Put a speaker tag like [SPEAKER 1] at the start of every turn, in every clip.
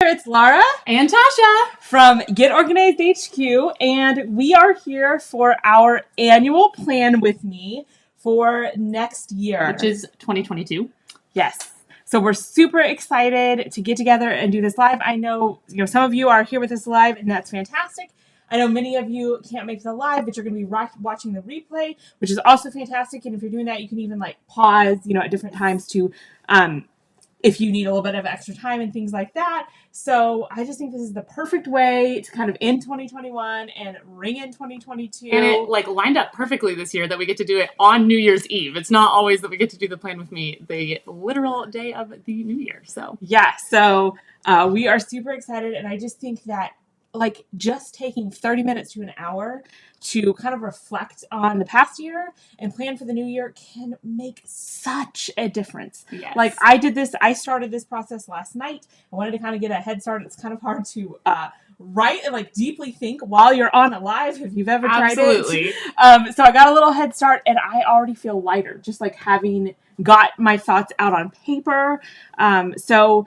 [SPEAKER 1] It's Laura
[SPEAKER 2] and Tasha
[SPEAKER 1] from Get Organized HQ, and we are here for our annual plan with me for next year,
[SPEAKER 2] which is 2022.
[SPEAKER 1] Yes. So we're super excited to get together and do this live. I know, some of you are here with us live, and that's fantastic. I know many of you can't make the live, but you're going to be watching the replay, which is also fantastic. And if you're doing that, you can even pause, at different times to, if you need a little bit of extra time and things like that. So I just think this is the perfect way to kind of end 2021 and ring in 2022.
[SPEAKER 2] And it lined up perfectly this year that we get to do it on New Year's Eve. It's not always that we get to do the plan with me the literal day of the New Year. So
[SPEAKER 1] yeah, so we are super excited, and I just think that just taking 30 minutes to an hour to kind of reflect on the past year and plan for the new year can make such a difference.
[SPEAKER 2] Yes.
[SPEAKER 1] I started this process last night. I wanted to kind of get a head start. It's kind of hard to write and deeply think while you're on a live, if you've ever tried it.
[SPEAKER 2] Absolutely.
[SPEAKER 1] So I got a little head start, and I already feel lighter, just having got my thoughts out on paper. So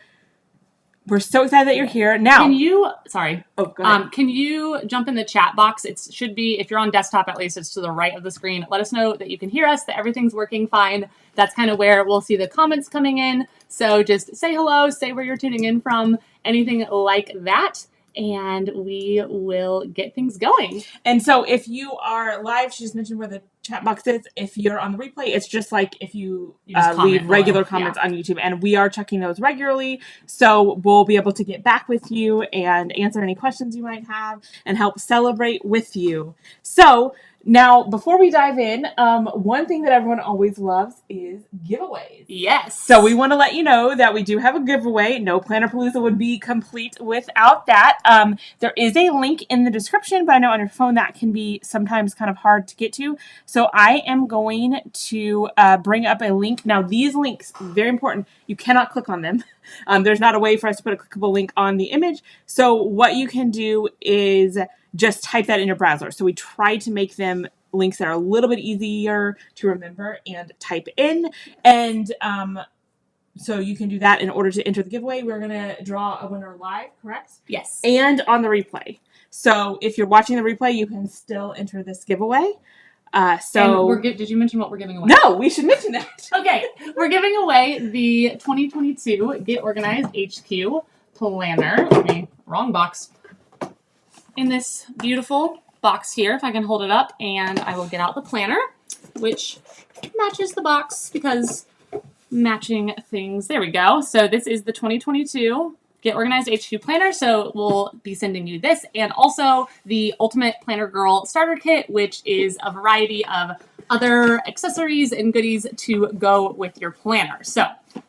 [SPEAKER 1] we're so excited that you're here. Now,
[SPEAKER 2] can you, sorry.
[SPEAKER 1] Oh, go ahead.
[SPEAKER 2] Can you jump in the chat box? It should be, if you're on desktop, at least it's to the right of the screen. Let us know that you can hear us, that everything's working fine. That's kind of where we'll see the comments coming in. So just say hello, say where you're tuning in from, anything like that, and we will get things going.
[SPEAKER 1] And so if you are live, she just mentioned where the chat box is. If you're on the replay, it's just if you leave regular comments on YouTube, and we are checking those regularly. So we'll be able to get back with you and answer any questions you might have and help celebrate with you. So now, before we dive in, one thing that everyone always loves is giveaways.
[SPEAKER 2] Yes.
[SPEAKER 1] So we want to let you know that we do have a giveaway. No Plannerpalooza would be complete without that. There is a link in the description, but I know on your phone that can be sometimes kind of hard to get to. So I am going to bring up a link. Now, these links, very important. You cannot click on them. There's not a way for us to put a clickable link on the image. So what you can do is just type that in your browser. So we try to make them links that are a little bit easier to remember and type in. And so you can do that in order to enter the giveaway. We're going to draw a winner live, correct?
[SPEAKER 2] Yes.
[SPEAKER 1] And on the replay. So if you're watching the replay, you can still enter this giveaway.
[SPEAKER 2] Did you mention what we're giving away?
[SPEAKER 1] No, we should mention that.
[SPEAKER 2] Okay. We're giving away the 2022 Get Organized HQ Planner. Wrong box. In this beautiful box here, if I can hold it up, and I will get out the planner, which matches the box because matching things. There we go. So this is the 2022 Get Organized HQ Planner. So we'll be sending you this, and also the Ultimate Planner Girl Starter Kit, which is a variety of other accessories and goodies to go with your planner. So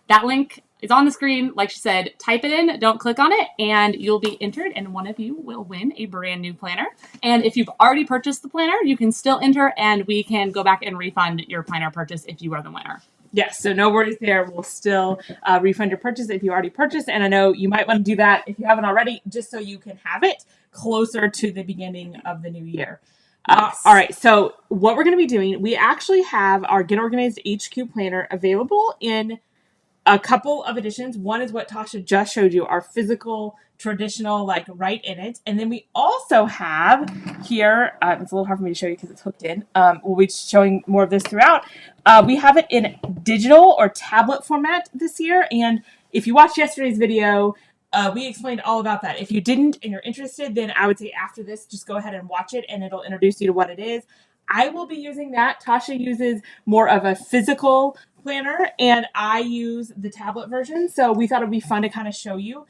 [SPEAKER 2] that link is on the screen. Like she said, type it in, don't click on it, and you'll be entered, and one of you will win a brand new planner. And if you've already purchased the planner, you can still enter, and we can go back and refund your planner purchase if you are the winner.
[SPEAKER 1] Yes, so no worries there. We'll still refund your purchase if you already purchased, and I know you might want to do that if you haven't already, just so you can have it closer to the beginning of the new year.
[SPEAKER 2] Yes.
[SPEAKER 1] All right, so what we're going to be doing, we actually have our Get Organized HQ Planner available in a couple of editions. One is what Tasha just showed you, our physical, traditional, right in it. And then we also have here, it's a little hard for me to show you because it's hooked in. We'll be showing more of this throughout. We have it in digital or tablet format this year. And if you watched yesterday's video, we explained all about that. If you didn't and you're interested, then I would say after this, just go ahead and watch it, and it'll introduce you to what it is. I will be using that. Tasha uses more of a physical planner, and I use the tablet version. So we thought it'd be fun to kind of show you.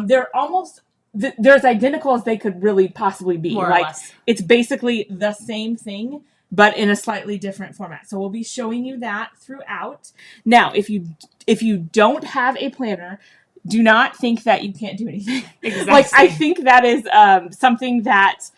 [SPEAKER 1] They're almost they're as identical as they could really possibly be.
[SPEAKER 2] More or less.
[SPEAKER 1] It's basically the same thing, but in a slightly different format. So we'll be showing you that throughout. Now, if you don't have a planner, do not think that you can't do anything.
[SPEAKER 2] Exactly.
[SPEAKER 1] I think that is something that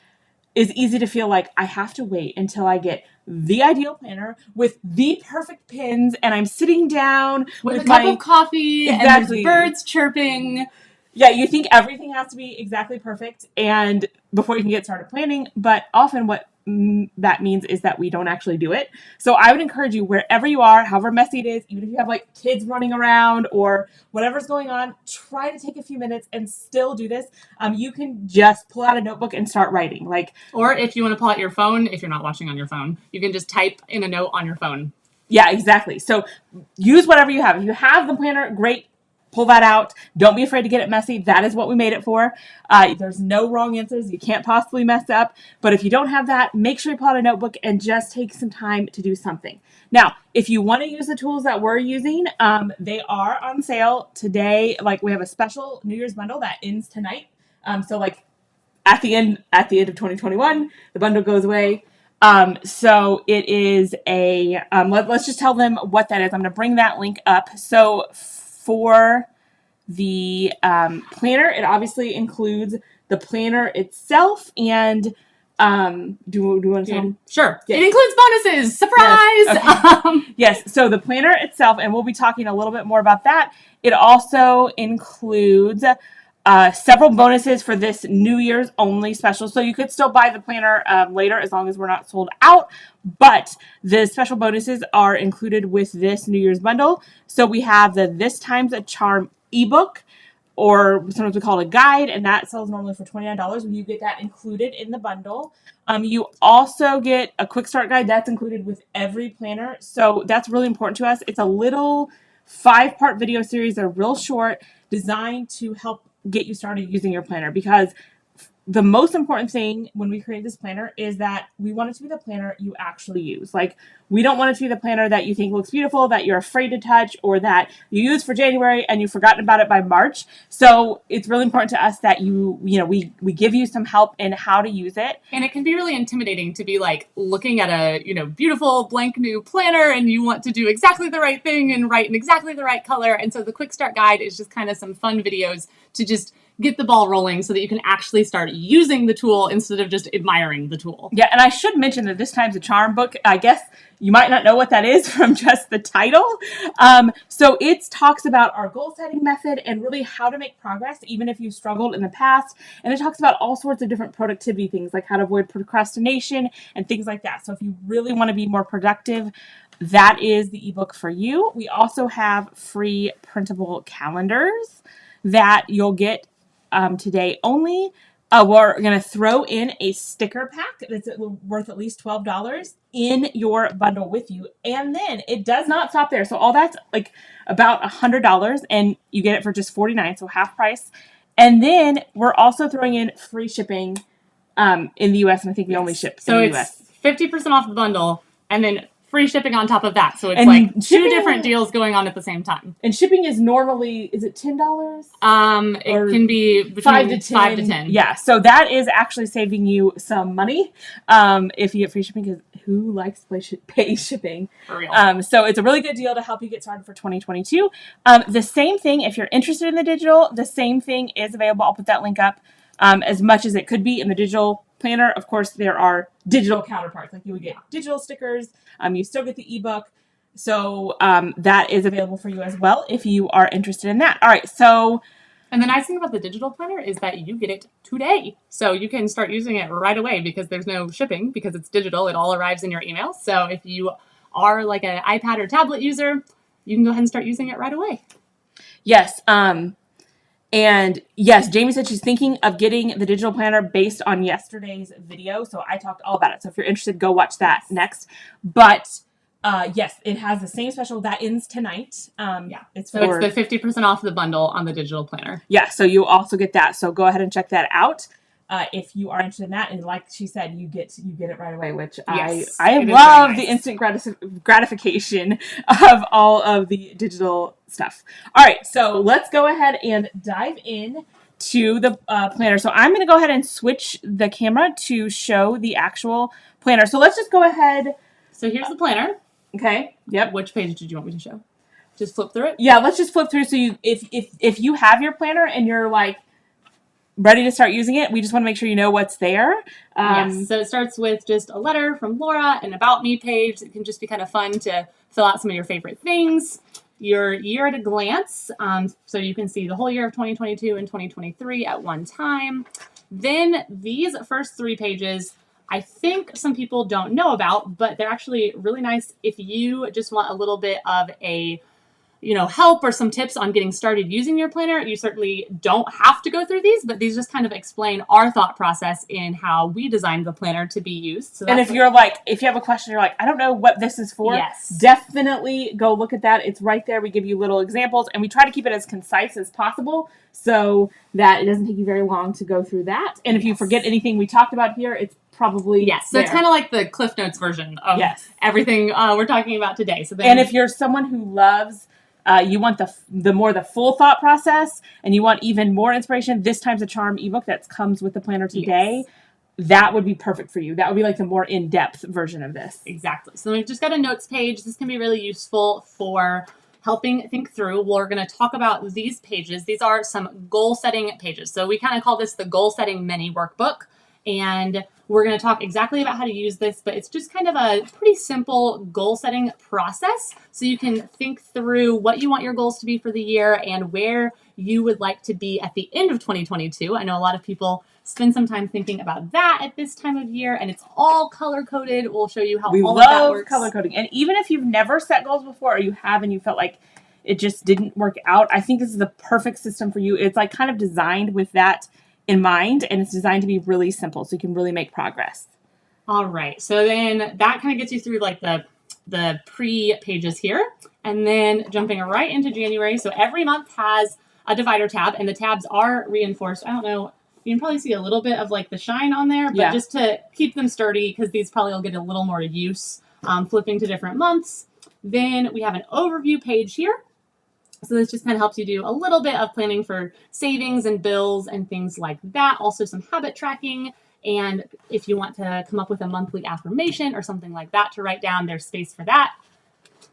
[SPEAKER 1] is easy to feel like I have to wait until I get the ideal planner with the perfect pins, and I'm sitting down
[SPEAKER 2] with a cup of coffee,
[SPEAKER 1] exactly.
[SPEAKER 2] And there's birds chirping.
[SPEAKER 1] Yeah, you think everything has to be exactly perfect and before you can get started planning, but often what that means is that we don't actually do it. So I would encourage you, wherever you are, however messy it is, even if you have like kids running around or whatever's going on, try to take a few minutes and still do this. You can just pull out a notebook and start writing.
[SPEAKER 2] Or if you want to pull out your phone, if you're not watching on your phone, you can just type in a note on your phone.
[SPEAKER 1] Yeah, exactly. So use whatever you have. If you have the planner, great. Pull that out. Don't be afraid to get it messy. That is what we made it for. There's no wrong answers. You can't possibly mess up. But if you don't have that, make sure you pull out a notebook and just take some time to do something. Now, if you want to use the tools that we're using, they are on sale today. Like we have a special New Year's bundle that ends tonight. So like at the end of 2021, the bundle goes away. So it is let's just tell them what that is. I'm going to bring that link up. So for the planner, it obviously includes the planner itself and do you want to tell them?
[SPEAKER 2] Sure.
[SPEAKER 1] Yes.
[SPEAKER 2] It includes bonuses. Surprise!
[SPEAKER 1] Yes. Okay. Yes. So the planner itself, and we'll be talking a little bit more about that. It also includes several bonuses for this New Year's only special. So you could still buy the planner later as long as we're not sold out. But the special bonuses are included with this New Year's bundle. So we have the This Time's a Charm ebook, or sometimes we call it a guide, and that sells normally for $29. You get that included in the bundle. You also get a quick start guide that's included with every planner. So that's really important to us. It's a little 5-part video series. They're real short, designed to help get you started using your planner, because the most important thing when we create this planner is that we want it to be the planner you actually use. Like, we don't want it to be the planner that you think looks beautiful, that you're afraid to touch, or that you use for January and you've forgotten about it by March. So it's really important to us that we give you some help in how to use it.
[SPEAKER 2] And it can be really intimidating to be like looking at a, beautiful blank new planner and you want to do exactly the right thing and write in exactly the right color. And so the quick start guide is just kind of some fun videos to just get the ball rolling so that you can actually start using the tool instead of just admiring the tool.
[SPEAKER 1] Yeah, and I should mention that This Time's a Charm book, I guess you might not know what that is from just the title. So it talks about our goal setting method and really how to make progress, even if you've struggled in the past. And it talks about all sorts of different productivity things, like how to avoid procrastination and things like that. So if you really want to be more productive, that is the ebook for you. We also have free printable calendars that you'll get today only. We're going to throw in a sticker pack that's worth at least $12 in your bundle with you. And then it does not stop there. So all that's like about $100 and you get it for just $49, so half price. And then we're also throwing in free shipping in the US, and I think we only ship in the US.
[SPEAKER 2] So it's 50% off the bundle and then free shipping on top of that. So it's like two different deals going on at the same time.
[SPEAKER 1] And shipping is normally, is it $10?
[SPEAKER 2] It can be between 5 to 10.
[SPEAKER 1] Yeah, so that is actually saving you some money if you get free shipping, because who likes to pay shipping?
[SPEAKER 2] For real.
[SPEAKER 1] So it's a really good deal to help you get started for 2022. The same thing, if you're interested in the digital, the same thing is available. I'll put that link up as much as it could be in the digital planner. Of course, there are digital counterparts. Like you would get digital stickers. You still get the ebook. So that is available for you as well if you are interested in that. All right. So,
[SPEAKER 2] and the nice thing about the digital planner is that you get it today. So you can start using it right away because there's no shipping, because it's digital. It all arrives in your email. So if you are like an iPad or tablet user, you can go ahead and start using it right away.
[SPEAKER 1] Yes. And yes, Jamie said she's thinking of getting the digital planner based on yesterday's video. So I talked all about it. So if you're interested, go watch that next. But yes, it has the same special that ends tonight.
[SPEAKER 2] It's the 50% off the bundle on the digital planner.
[SPEAKER 1] Yeah, so you also get that. So go ahead and check that out if you are interested in that. And like she said, you get it right away, which
[SPEAKER 2] yes,
[SPEAKER 1] I love the instant gratification of all of the digital stuff. All right, so let's go ahead and dive in to the planner. So I'm going to go ahead and switch the camera to show the actual planner. So let's just go ahead.
[SPEAKER 2] So here's the planner.
[SPEAKER 1] Okay. Yep.
[SPEAKER 2] Which page did you want me to show? Just flip through it?
[SPEAKER 1] Yeah, let's just flip through. So if you have your planner and you're like ready to start using it, we just want to make sure you know what's there.
[SPEAKER 2] Yes. So it starts with just a letter from Laura, an About Me page. It can just be kind of fun to fill out some of your favorite things. Your year at a glance, so you can see the whole year of 2022 and 2023 at one time. Then these first 3 pages I think some people don't know about, but they're actually really nice if you just want a little bit of a help or some tips on getting started using your planner. You certainly don't have to go through these, but these just kind of explain our thought process in how we designed the planner to be used. So
[SPEAKER 1] and if you have a question, you're like, I don't know what this is for,
[SPEAKER 2] yes,
[SPEAKER 1] definitely go look at that. It's right there. We give you little examples, and we try to keep it as concise as possible so that it doesn't take you very long to go through that. And if you forget anything we talked about here, it's probably
[SPEAKER 2] so it's kind of like the Cliff Notes version of everything we're talking about today. So
[SPEAKER 1] and if you're someone who loves you want the full thought process, and you want even more inspiration, this Time's a Charm ebook that comes with the planner today, that would be perfect for you. That would be like the more in-depth version of this.
[SPEAKER 2] Exactly. So we've just got a notes page. This can be really useful for helping think through. We're going to talk about these pages. These are some goal setting pages. So we kind of call this the goal setting mini workbook. And we're going to talk exactly about how to use this, but it's just kind of a pretty simple goal setting process. So you can think through what you want your goals to be for the year and where you would like to be at the end of 2022. I know a lot of people spend some time thinking about that at this time of year, and it's all color coded. We'll show you how all of that works. We love
[SPEAKER 1] color coding. And even if you've never set goals before, or you have and you felt like it just didn't work out, I think this is the perfect system for you. It's like kind of designed with that in mind, and it's designed to be really simple so you can really make progress.
[SPEAKER 2] All right. So then that kind of gets you through like the pre-pages here, and then jumping right into January. So every month has a divider tab, and the tabs are reinforced. I don't know. You can probably see a little bit of like the shine on there, but just to keep them sturdy, because these probably will get a little more use flipping to different months. Then we have an overview page here. So this just kind of helps you do a little bit of planning for savings and bills and things like that. Also some habit tracking. And if you want to come up with a monthly affirmation or something like that to write down, there's space for that.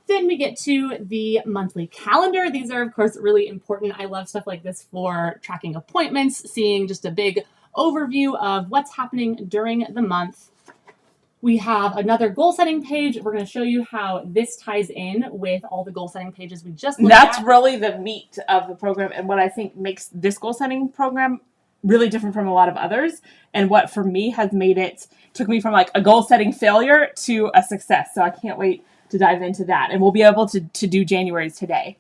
[SPEAKER 2] Then we get to the monthly calendar. These are, of course, really important. I love stuff like this for tracking appointments, seeing just a big overview of what's happening during the month. We have another goal setting page. We're going to show you how this ties in with all the goal setting pages we just looked at.
[SPEAKER 1] That's really the meat of the program, and what I think makes this goal setting program really different from a lot of others, and what for me has made it took me from like a goal setting failure to a success. So I can't wait to dive into that, and we'll be able to do January's today.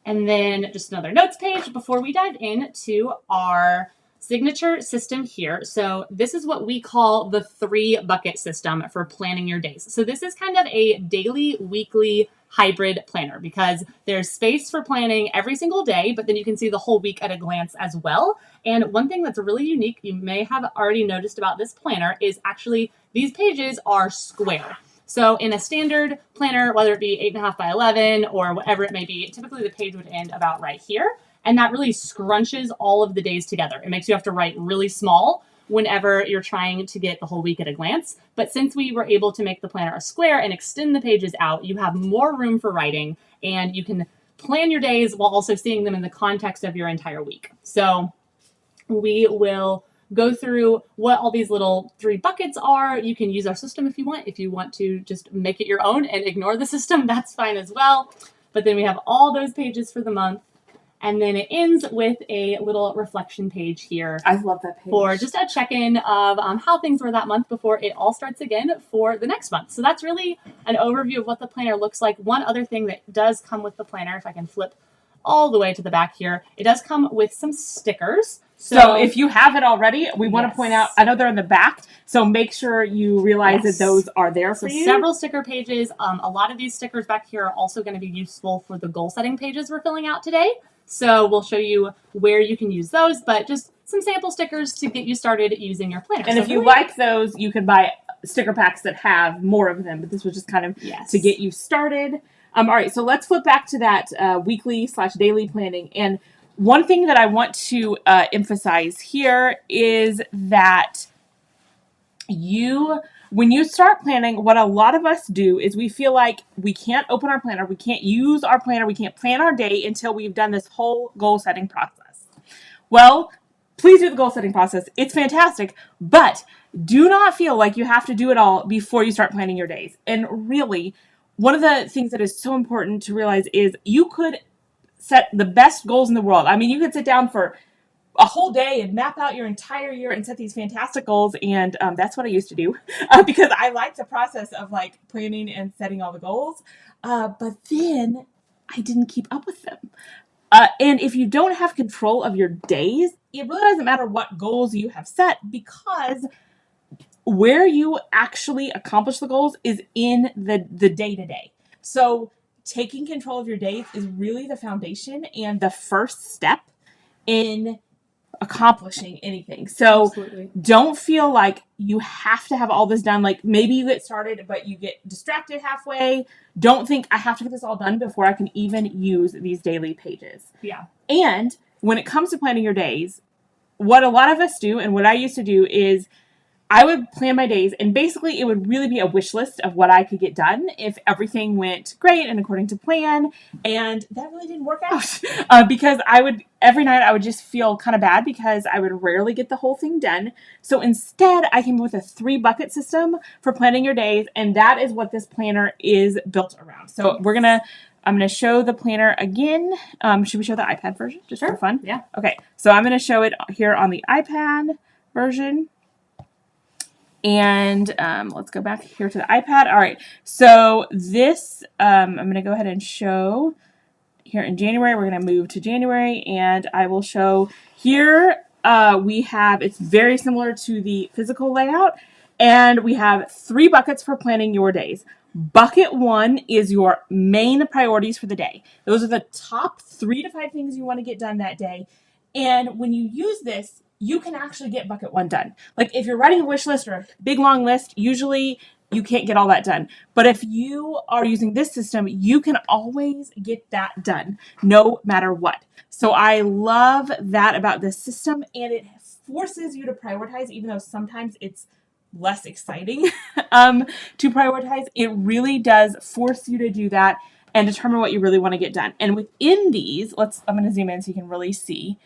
[SPEAKER 2] And then just another notes page before we dive into our signature system here. So this is what we call the 3-bucket system for planning your days. So this is kind of a daily, weekly hybrid planner, because there's space for planning every single day, but then you can see the whole week at a glance as well. And one thing that's really unique, you may have already noticed about this planner, is actually these pages are square. So in a standard planner, whether it be 8.5 by 11 or whatever it may be, typically the page would end about right here. And that really scrunches all of the days together. It makes you have to write really small whenever you're trying to get the whole week at a glance. But since we were able to make the planner a square and extend the pages out, you have more room for writing, and you can plan your days while also seeing them in the context of your entire week. So we will go through what all these little 3 buckets are. You can use our system if you want. If you want to just make it your own and ignore the system, that's fine as well. But then we have all those pages for the month. And then it ends with a little reflection page here.
[SPEAKER 1] I love that page.
[SPEAKER 2] For just a check-in of how things were that month before it all starts again for the next month. So that's really an overview of what the planner looks like. One other thing that does come with the planner, if I can flip all the way to the back here, it does come with some stickers.
[SPEAKER 1] So if you have it already, we want to point out, I know they're in the back, so make sure you realize that those are there for you.
[SPEAKER 2] Several sticker pages. A lot of these stickers back here are also going to be useful for the goal setting pages we're filling out today. So we'll show you where you can use those, but just some sample stickers to get you started using your planner.
[SPEAKER 1] And if you like those, you can buy sticker packs that have more of them, but this was just kind of to get you started. All right, so let's flip back to that weekly/daily planning. And one thing that I want to emphasize here is that when you start planning, what a lot of us do is we feel like we can't open our planner, we can't use our planner, we can't plan our day until we've done this whole goal setting process. Well, please do the goal setting process. It's fantastic, but do not feel like you have to do it all before you start planning your days. And really, one of the things that is so important to realize is you could set the best goals in the world. I mean, you could sit down for a whole day and map out your entire year and set these fantastic goals. And that's what I used to do because I like the process of like planning and setting all the goals. But then I didn't keep up with them. And if you don't have control of your days, it really doesn't matter what goals you have set, because where you actually accomplish the goals is in the day to day. So taking control of your days is really the foundation and the first step in accomplishing anything. So
[SPEAKER 2] Absolutely.
[SPEAKER 1] don't feel like you have to have all this done. Like maybe you get started, but you get distracted halfway. Don't think I have to get this all done before I can even use these daily pages.
[SPEAKER 2] Yeah.
[SPEAKER 1] And when it comes to planning your days, what a lot of us do and what I used to do is I would plan my days, and basically it would really be a wish list of what I could get done if everything went great and according to plan. And that really didn't work out because every night I would just feel kind of bad because I would rarely get the whole thing done. So instead, I came up with a 3-bucket system for planning your days, and that is what this planner is built around. So I'm going to show the planner again. Should we show the iPad version just for fun?
[SPEAKER 2] Yeah.
[SPEAKER 1] Okay, so I'm going to show it here on the iPad version. And let's go back here to the iPad. All right, so this, I'm going to go ahead and show here in January. We're going to move to January, and I will show here we have, it's very similar to the physical layout, and we have 3 buckets for planning your days. Bucket 1 is your main priorities for the day. Those are the top 3 to 5 things you want to get done that day. And when you use this, you can actually get bucket 1 done. Like if you're writing a wish list or a big long list, usually you can't get all that done. But if you are using this system, you can always get that done no matter what. So I love that about this system, and it forces you to prioritize, even though sometimes it's less exciting to prioritize. It really does force you to do that and determine what you really want to get done. And within these, I'm going to zoom in so you can really see.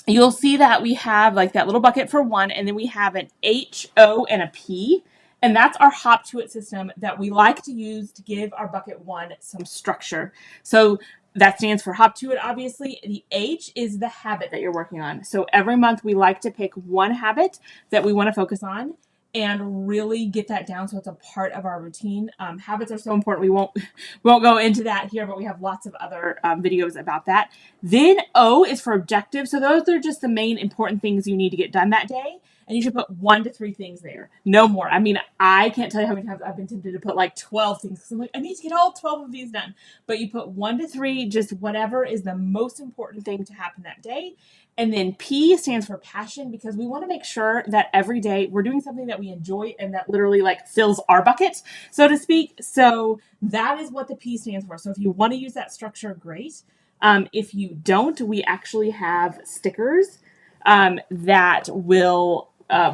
[SPEAKER 1] You'll see that we have like that little bucket for 1, and then we have an H, O, and a P. And that's our hop to it system that we like to use to give our bucket 1 some structure. So that stands for hop to it, obviously. The H is the habit that you're working on. So every month we like to pick one habit that we want to focus on and really get that down so it's a part of our routine. Habits are so important. We won't go into that here, but we have lots of other videos about that. Then O is for objectives. So those are just the main important things you need to get done that day. And you should put 1 to 3 things there. No more. I mean, I can't tell you how many times I've been tempted to put like 12 things. Because I'm like, I need to get all 12 of these done. But you put 1 to 3, just whatever is the most important thing to happen that day. And then P stands for passion, because we want to make sure that every day we're doing something that we enjoy and that literally like fills our bucket, so to speak. So that is what the P stands for. So if you want to use that structure, great. If you don't, we actually have stickers that will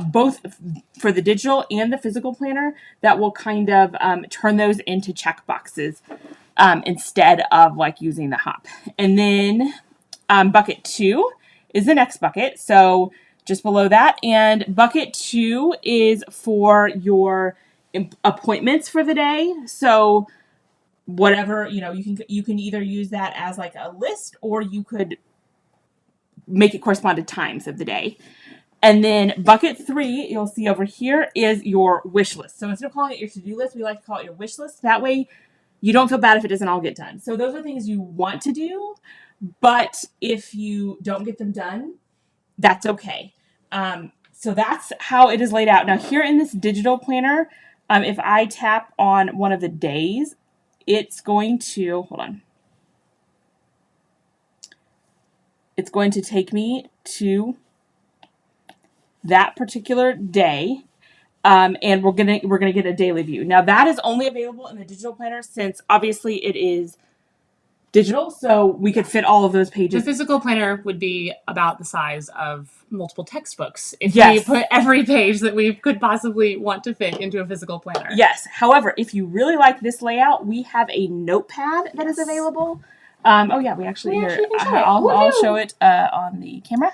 [SPEAKER 1] both for the digital and the physical planner that will kind of turn those into check boxes instead of like using the hop. And then bucket 2 is the next bucket. So just below that. And bucket 2 is for your appointments for the day. So whatever, you can either use that as like a list, or you could make it correspond to times of the day. And then bucket 3, you'll see over here, is your wish list. So instead of calling it your to-do list, we like to call it your wish list. That way you don't feel bad if it doesn't all get done. So those are things you want to do, but if you don't get them done, that's okay. So that's how it is laid out. Now here in this digital planner, if I tap on one of the days, it's going to, hold on. It's going to take me to that particular day. And we're gonna get a daily view. Now that is only available in the digital planner, since obviously it is digital, so we could fit all of those pages.
[SPEAKER 2] The physical planner would be about the size of multiple textbooks if
[SPEAKER 1] Yes.
[SPEAKER 2] we put every page that we could possibly want to fit into a physical planner.
[SPEAKER 1] Yes. However, if you really like this layout, we have a notepad that is available. Oh yeah, we actually here. I'll show it on the camera.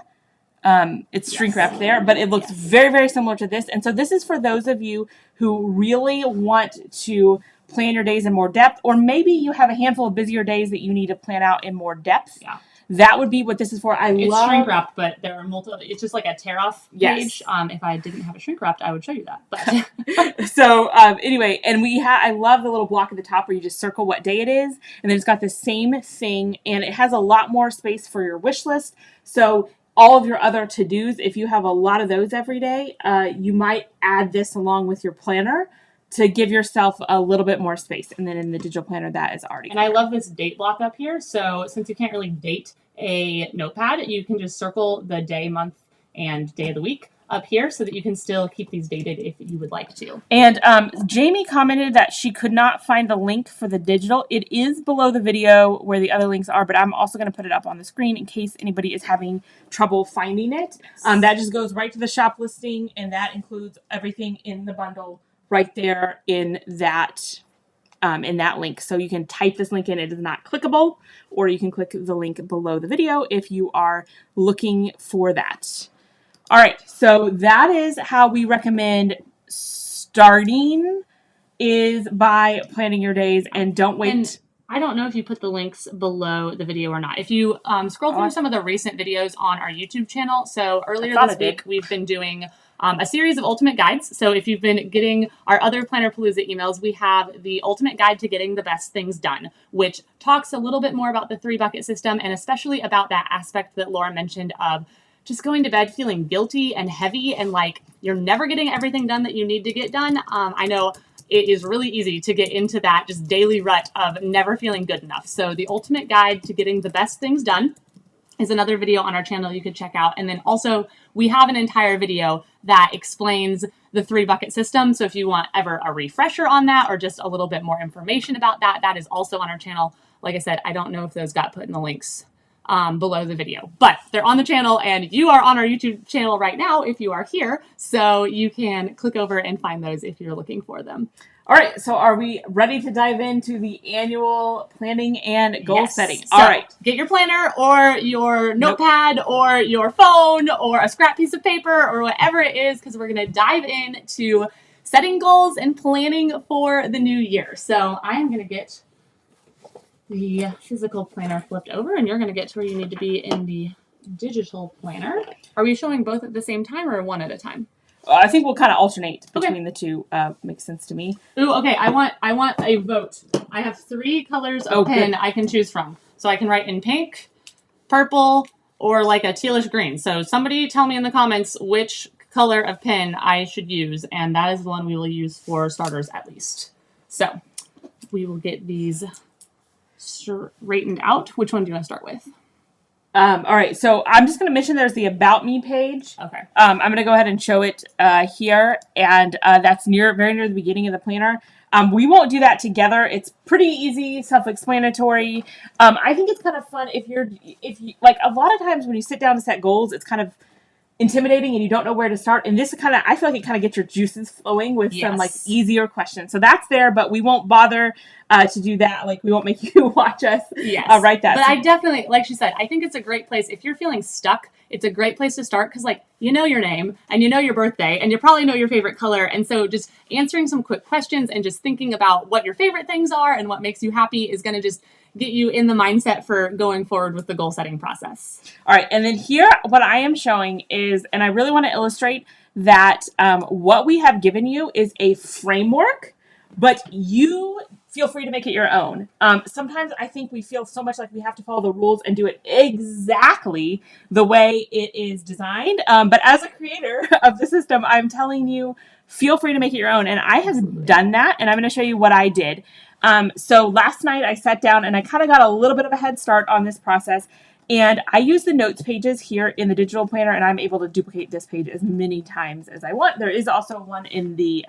[SPEAKER 1] It's shrink wrapped there, but it looks very, very similar to this. And so this is for those of you who really want to plan your days in more depth, or maybe you have a handful of busier days that you need to plan out in more depth.
[SPEAKER 2] Yeah.
[SPEAKER 1] that would be what this is for.
[SPEAKER 2] It's shrink wrapped, but there are multiple. It's just like a tear off page.
[SPEAKER 1] Yes.
[SPEAKER 2] If I didn't have it shrink wrapped, I would show you that. But
[SPEAKER 1] So anyway, and I love the little block at the top where you just circle what day it is, and then it's got the same thing, and it has a lot more space for your wish list. So all of your other to-dos, if you have a lot of those every day, you might add this along with your planner to give yourself a little bit more space. And then in the digital planner, that is already.
[SPEAKER 2] And I love this date block up here. So since you can't really date a notepad, you can just circle the day, month, and day of the week up here so that you can still keep these dated if you would like to.
[SPEAKER 1] And Jamie commented that she could not find the link for the digital. It is below the video where the other links are, but I'm also going to put it up on the screen in case anybody is having trouble finding it. That just goes right to the shop listing, and that includes everything in the bundle right there in that link. So you can type this link in. It is not clickable, or you can click the link below the video if you are looking for that. All right, so that is how we recommend starting, is by planning your days, and don't wait.
[SPEAKER 2] And I don't know if you put the links below the video or not. If you scroll through some of the recent videos on our YouTube channel, so earlier this week we've been doing a series of ultimate guides. So if you've been getting our other Planner Palooza emails, we have the ultimate guide to getting the best things done, which talks a little bit more about the 3-bucket system, and especially about that aspect that Laura mentioned of just going to bed feeling guilty and heavy and like you're never getting everything done that you need to get done. I know it is really easy to get into that just daily rut of never feeling good enough. So the ultimate guide to getting the best things done is another video on our channel you could check out. And then also we have an entire video that explains the 3-bucket system. So if you want ever a refresher on that or just a little bit more information about that, that is also on our channel. Like I said, I don't know if those got put in the links below the video, but they're on the channel, and you are on our YouTube channel right now if you are here, so you can click over and find those if you're looking for them.
[SPEAKER 1] All right, so are we ready to dive into the annual planning and goal setting?
[SPEAKER 2] So,
[SPEAKER 1] all right,
[SPEAKER 2] get your planner or your notepad or your phone or a scrap piece of paper or whatever it is, because we're going to dive into setting goals and planning for the new year. So I am going to get the physical planner flipped over, and you're going to get to where you need to be in the digital planner. Are we showing both at the same time or one at a time?
[SPEAKER 1] I think we'll kind of alternate between the two. Makes sense to me.
[SPEAKER 2] Ooh, okay. I want a vote. I have 3 colors of pen I can choose from. So I can write in pink, purple, or like a tealish green. So somebody tell me in the comments which color of pen I should use, and that is the one we will use for starters at least. So we will get these straightened out. Which one do you want to start with?
[SPEAKER 1] All right, so I'm just going to mention there's the About Me page.
[SPEAKER 2] Okay.
[SPEAKER 1] I'm going to go ahead and show it here, and that's very near the beginning of the planner. We won't do that together. It's pretty easy, self-explanatory. I think it's kind of fun if you like, a lot of times when you sit down to set goals, it's kind of intimidating and you don't know where to start. And this kind of, I feel like it kind of gets your juices flowing with some like easier questions. So that's there, but we won't bother to do that. Like, we won't make you watch us write that.
[SPEAKER 2] But I definitely, like she said, I think it's a great place. If you're feeling stuck, it's a great place to start because, like, you know your name and you know your birthday and you probably know your favorite color. And so just answering some quick questions and just thinking about what your favorite things are and what makes you happy is going to just get you in the mindset for going forward with the goal setting process.
[SPEAKER 1] All right. And then here, what I am showing is, and I really want to illustrate that what we have given you is a framework, but you feel free to make it your own. Sometimes I think we feel so much like we have to follow the rules and do it exactly the way it is designed. But as a creator of the system, I'm telling you, feel free to make it your own. And I have done that, and I'm going to show you what I did. So last night I sat down and I kind of got a little bit of a head start on this process, and I use the notes pages here in the digital planner, and I'm able to duplicate this page as many times as I want. There is also one in the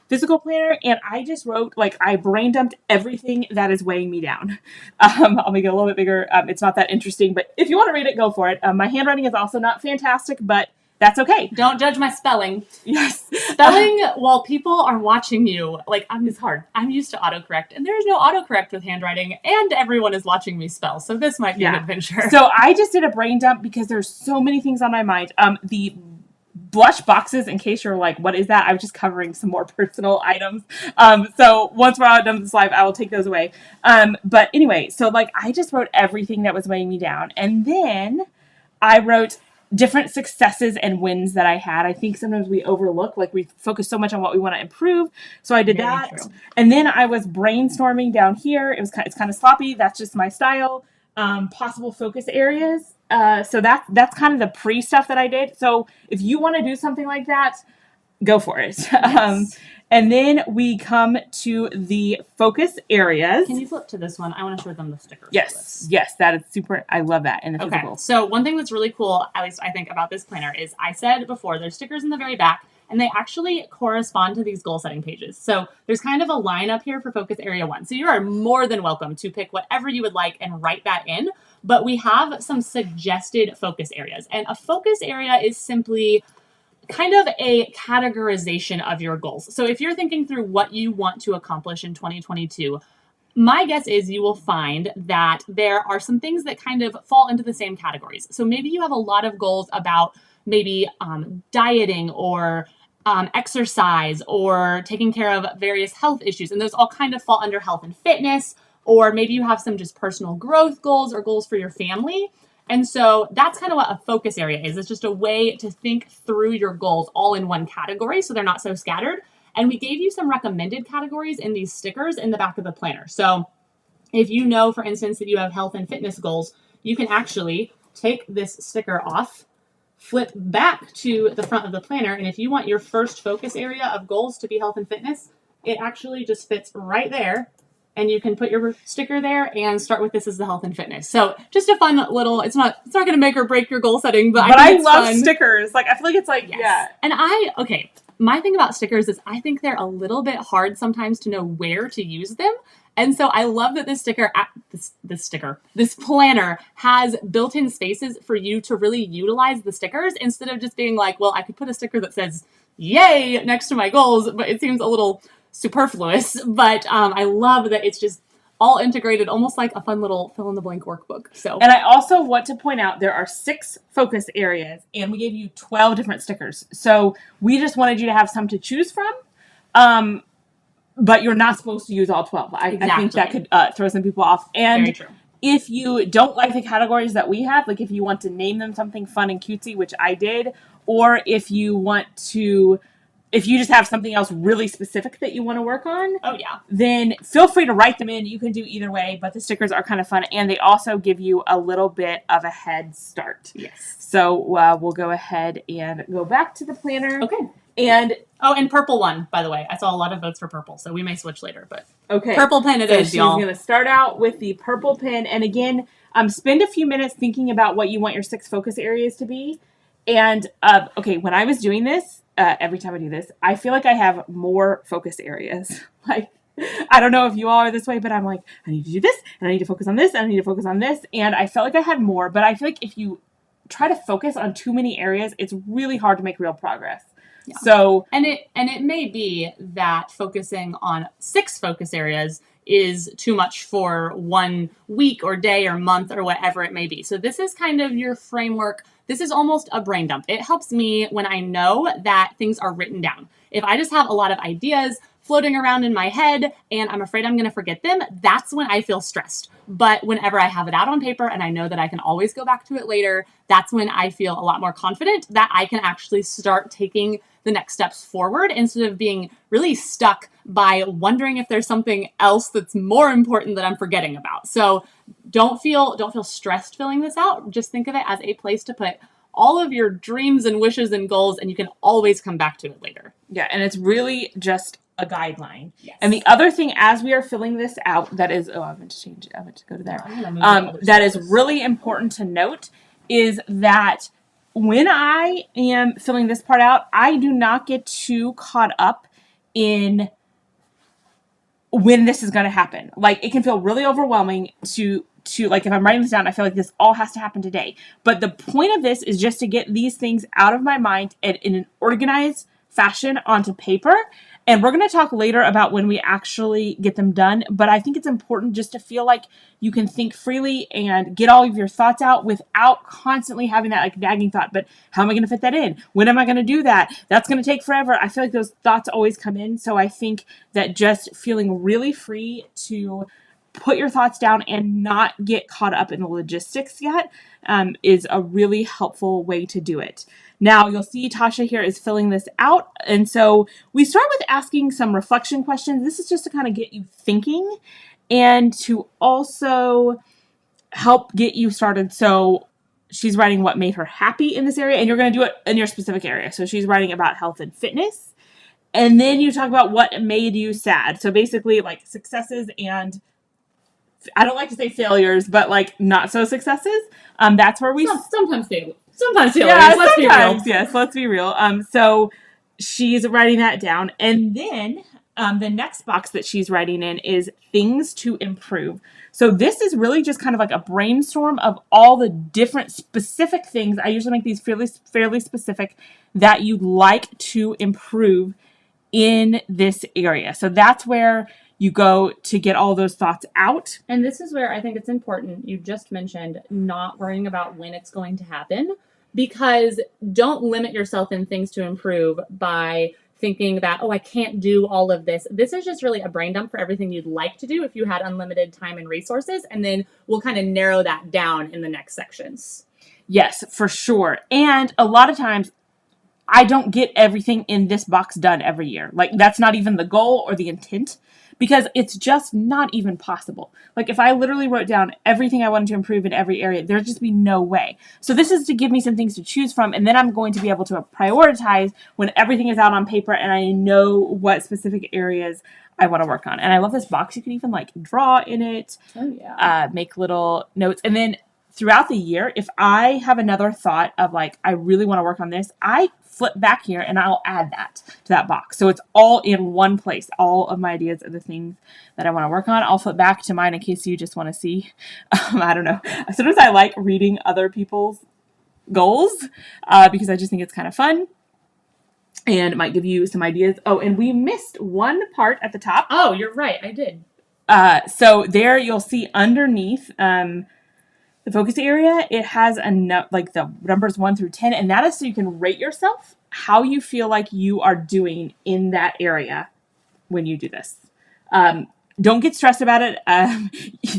[SPEAKER 1] physical planner, and I just wrote, like, I brain dumped everything that is weighing me down. I'll make it a little bit bigger. It's not that interesting, but if you want to read it, go for it. My handwriting is also not fantastic, but that's okay.
[SPEAKER 2] Don't judge my spelling.
[SPEAKER 1] Yes.
[SPEAKER 2] Spelling while people are watching you, like, it's hard. I'm used to autocorrect, and there's no autocorrect with handwriting, and everyone is watching me spell, so this might be an adventure.
[SPEAKER 1] So I just did a brain dump because there's so many things on my mind. The blush boxes, in case you're like, what is that? I was just covering some more personal items. So once we're out done with this live, I will take those away. But anyway, so like I just wrote everything that was weighing me down. And then I wrote different successes and wins that I had. I think sometimes we overlook, like we focus so much on what we want to improve. So I did
[SPEAKER 2] Very
[SPEAKER 1] that.
[SPEAKER 2] true.
[SPEAKER 1] And then I was brainstorming down here. It's kind of sloppy. That's just my style. Possible focus areas. So that's kind of the pre stuff that I did. So if you want to do something like that, go for it.
[SPEAKER 2] Yes.
[SPEAKER 1] And then we come to the focus areas.
[SPEAKER 2] Can you flip to this one? I want to show them the stickers.
[SPEAKER 1] Yes, that is super. I love that in the physical.
[SPEAKER 2] Okay, so one thing that's really cool, at least I think, about this planner is I said before there's stickers in the very back, and they actually correspond to these goal setting pages. So there's kind of a line up here for focus area 1. So you are more than welcome to pick whatever you would like and write that in. But we have some suggested focus areas, and a focus area is simply kind of a categorization of your goals. So if you're thinking through what you want to accomplish in 2022, my guess is you will find that there are some things that kind of fall into the same categories. So maybe you have a lot of goals about maybe dieting or exercise or taking care of various health issues. And those all kind of fall under health and fitness. Or maybe you have some just personal growth goals or goals for your family. And so that's kind of what a focus area is. It's just a way to think through your goals all in one category so they're not so scattered. And we gave you some recommended categories in these stickers in the back of the planner. So if you know, for instance, that you have health and fitness goals, you can actually take this sticker off, flip back to the front of the planner. And if you want your first focus area of goals to be health and fitness, it actually just fits right there. And you can put your sticker there and start with this as the health and fitness. So just a fun little, it's not going to make or break your goal setting, but I think it's
[SPEAKER 1] love
[SPEAKER 2] fun.
[SPEAKER 1] Stickers. Like, I feel like it's like,
[SPEAKER 2] Yes.
[SPEAKER 1] yeah.
[SPEAKER 2] And my thing about stickers is I think they're a little bit hard sometimes to know where to use them. And so I love that this planner has built-in spaces for you to really utilize the stickers instead of just being like, well, I could put a sticker that says, yay, next to my goals, but it seems a little superfluous. But I love that it's just all integrated, almost like a fun little fill-in-the-blank workbook. So,
[SPEAKER 1] and I also want to point out there are 6 focus areas, and we gave you 12 different stickers. So we just wanted you to have some to choose from, but you're not supposed to use all 12. I think that could throw some people off. And
[SPEAKER 2] very true.
[SPEAKER 1] If you don't like the categories that we have, like if you want to name them something fun and cutesy, which I did, or if you just have something else really specific that you want to work on, then feel free to write them in. You can do either way, but the stickers are kind of fun, and they also give you a little bit of a head start.
[SPEAKER 2] Yes.
[SPEAKER 1] So we'll go ahead and go back to the planner.
[SPEAKER 2] Okay.
[SPEAKER 1] And
[SPEAKER 2] purple one, by the way. I saw a lot of votes for purple, so we may switch later, but
[SPEAKER 1] okay.
[SPEAKER 2] Purple pen it is, y'all.
[SPEAKER 1] She's going to start out with the purple pen, and again, spend a few minutes thinking about what you want your 6 focus areas to be. And when I was doing this, every time I do this, I feel like I have more focus areas. Like, I don't know if you all are this way, but I'm like, I need to do this, and I need to focus on this, and I need to focus on this. And I felt like I had more, but I feel like if you try to focus on too many areas, it's really hard to make real progress. Yeah. So,
[SPEAKER 2] and it may be that focusing on 6 focus areas is too much for 1 week or day or month or whatever it may be. So this is kind of your framework. This is almost a brain dump. It helps me when I know that things are written down. If I just have a lot of ideas floating around in my head and I'm afraid I'm going to forget them, that's when I feel stressed. But whenever I have it out on paper and I know that I can always go back to it later, that's when I feel a lot more confident that I can actually start taking the next steps forward instead of being really stuck by wondering if there's something else that's more important that I'm forgetting about. So don't feel stressed filling this out. Just think of it as a place to put all of your dreams and wishes and goals, and you can always come back to it later.
[SPEAKER 1] Yeah, and it's really just a guideline.
[SPEAKER 2] Yes.
[SPEAKER 1] And the other thing, as we are filling this out, that is, I meant to change it. I meant to go to there. That is really important to note is that when I am filling this part out, I do not get too caught up in when this is going to happen. Like, it can feel really overwhelming to like, if I'm writing this down, I feel like this all has to happen today. But the point of this is just to get these things out of my mind and in an organized fashion onto paper. And we're going to talk later about when we actually get them done. But I think it's important just to feel like you can think freely and get all of your thoughts out without constantly having that like nagging thought. But how am I going to fit that in? When am I going to do that? That's going to take forever. I feel like those thoughts always come in. So I think that just feeling really free to put your thoughts down and not get caught up in the logistics yet is a really helpful way to do it. Now you'll see Tasha here is filling this out. And so we start with asking some reflection questions. This is just to kind of get you thinking and to also help get you started. So she's writing what made her happy in this area, and you're going to do it in your specific area. So she's writing about health and fitness. And then you talk about what made you sad. So basically like successes and I don't like to say failures, but like not so successes. That's where we
[SPEAKER 2] sometimes failures. Sometimes failures.
[SPEAKER 1] Yeah,
[SPEAKER 2] let's be real.
[SPEAKER 1] Yes, let's be real. So she's writing that down, and then the next box that she's writing in is things to improve. So this is really just kind of like a brainstorm of all the different specific things. I usually make these fairly specific that you'd like to improve in this area. So that's where you go to get all those thoughts out.
[SPEAKER 2] And this is where I think it's important. You just mentioned not worrying about when it's going to happen, because don't limit yourself in things to improve by thinking that, oh, I can't do all of this. This is just really a brain dump for everything you'd like to do if you had unlimited time and resources. And then we'll kind of narrow that down in the next sections.
[SPEAKER 1] Yes, for sure. And a lot of times I don't get everything in this box done every year. Like that's not even the goal or the intent, because it's just not even possible. Like if I literally wrote down everything I wanted to improve in every area, there'd just be no way. So this is to give me some things to choose from, and then I'm going to be able to prioritize when everything is out on paper and I know what specific areas I want to work on. And I love this box. You can even like draw in it, make little notes. And then throughout the year, if I have another thought of like, I really want to work on this, I flip back here and I'll add that to that box. So it's all in one place. All of my ideas are the things that I want to work on. I'll flip back to mine in case you just want to see. I don't know. Sometimes I like reading other people's goals because I just think it's kind of fun and it might give you some ideas. Oh, and we missed one part at the top.
[SPEAKER 2] Oh, you're right. I did.
[SPEAKER 1] So there you'll see underneath the focus area, it has like the numbers 1 through 10, and that is so you can rate yourself how you feel like you are doing in that area when you do this. Don't get stressed about it.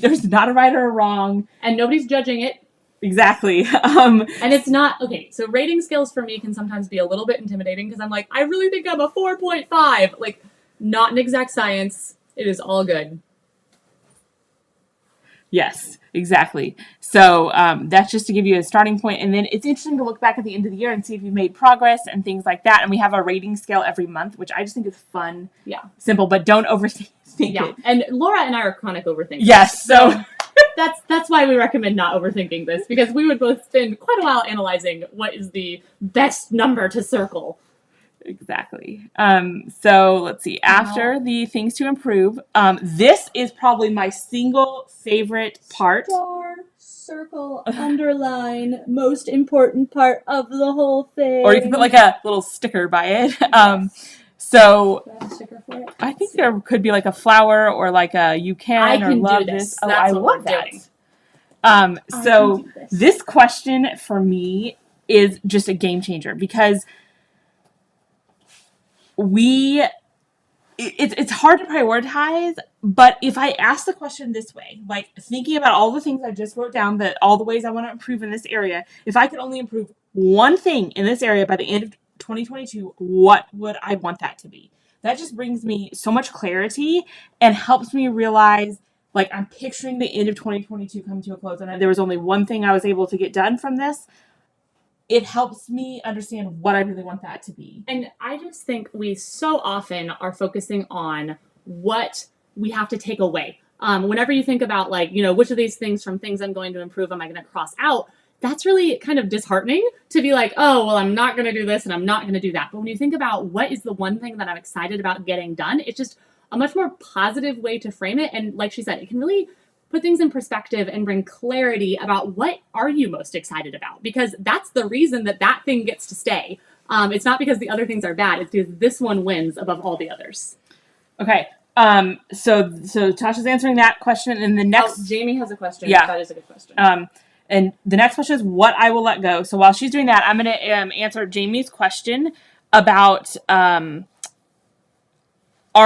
[SPEAKER 1] There's not a right or a wrong.
[SPEAKER 2] And nobody's judging it.
[SPEAKER 1] Exactly.
[SPEAKER 2] And it's not, okay, so rating scales for me can sometimes be a little bit intimidating because I'm like, I really think I'm a 4.5. Like, not an exact science. It is all good.
[SPEAKER 1] Yes, exactly. So that's just to give you a starting point. And then it's interesting to look back at the end of the year and see if you've made progress and things like that. And we have a rating scale every month, which I just think is fun.
[SPEAKER 2] Yeah.
[SPEAKER 1] Simple, but don't overthink it.
[SPEAKER 2] And Laura and I are chronic overthinkers.
[SPEAKER 1] Yes. So
[SPEAKER 2] that's why we recommend not overthinking this, because we would both spend quite a while analyzing what is the best number to circle.
[SPEAKER 1] Exactly. So let's see. After the things to improve, this is probably my single favorite part.
[SPEAKER 2] Star, circle, underline, most important part of the whole thing.
[SPEAKER 1] Or you can put like a little sticker by it. So
[SPEAKER 2] do I have a sticker for it?
[SPEAKER 1] I think there could be like a flower or like a you can or love this.
[SPEAKER 2] Oh, I love
[SPEAKER 1] that. So this question for me is just a game changer because it's hard to prioritize, but if I ask the question this way, like thinking about all the things I just wrote down, that all the ways I want to improve in this area, if I could only improve one thing in this area by the end of 2022, what would I want that to be? That just brings me so much clarity and helps me realize, like, I'm picturing the end of 2022 coming to a close and there was only one thing I was able to get done from this. It helps me understand what I really want that to be.
[SPEAKER 2] And I just think we so often are focusing on what we have to take away. Whenever you think about, like, you know, which of these things from things I'm going to improve am I going to cross out, that's really kind of disheartening to be like, oh, well, I'm not going to do this and I'm not going to do that. But when you think about what is the one thing that I'm excited about getting done, it's just a much more positive way to frame it. And like she said, it can really put things in perspective and bring clarity about what are you most excited about, because that's the reason that thing gets to stay. It's not because the other things are bad. It's because this one wins above all the others.
[SPEAKER 1] Okay. So Tasha's answering that question, and the next
[SPEAKER 2] Jamie has a question.
[SPEAKER 1] Yeah.
[SPEAKER 2] That is a good question.
[SPEAKER 1] And the next question is what I will let go. So while she's doing that, I'm going to answer Jamie's question about are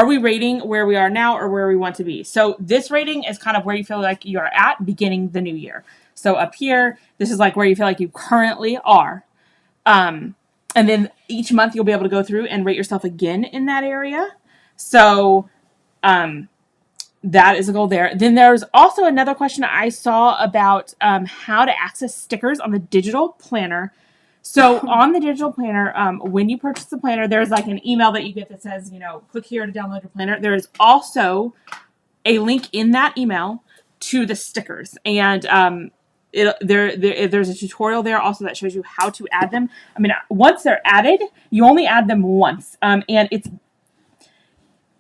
[SPEAKER 1] we rating where we are now or where we want to be? So this rating is kind of where you feel like you're at beginning the new year. So up here, this is like where you feel like you currently are. And then each month you'll be able to go through and rate yourself again in that area. So that is a goal there. Then there's also another question I saw about how to access stickers on the digital planner. So on the digital planner, when you purchase the planner, there's like an email that you get that says, click here to download your planner. There is also a link in that email to the stickers. And there's a tutorial there also that shows you how to add them. I mean, once they're added, you only add them once. And it's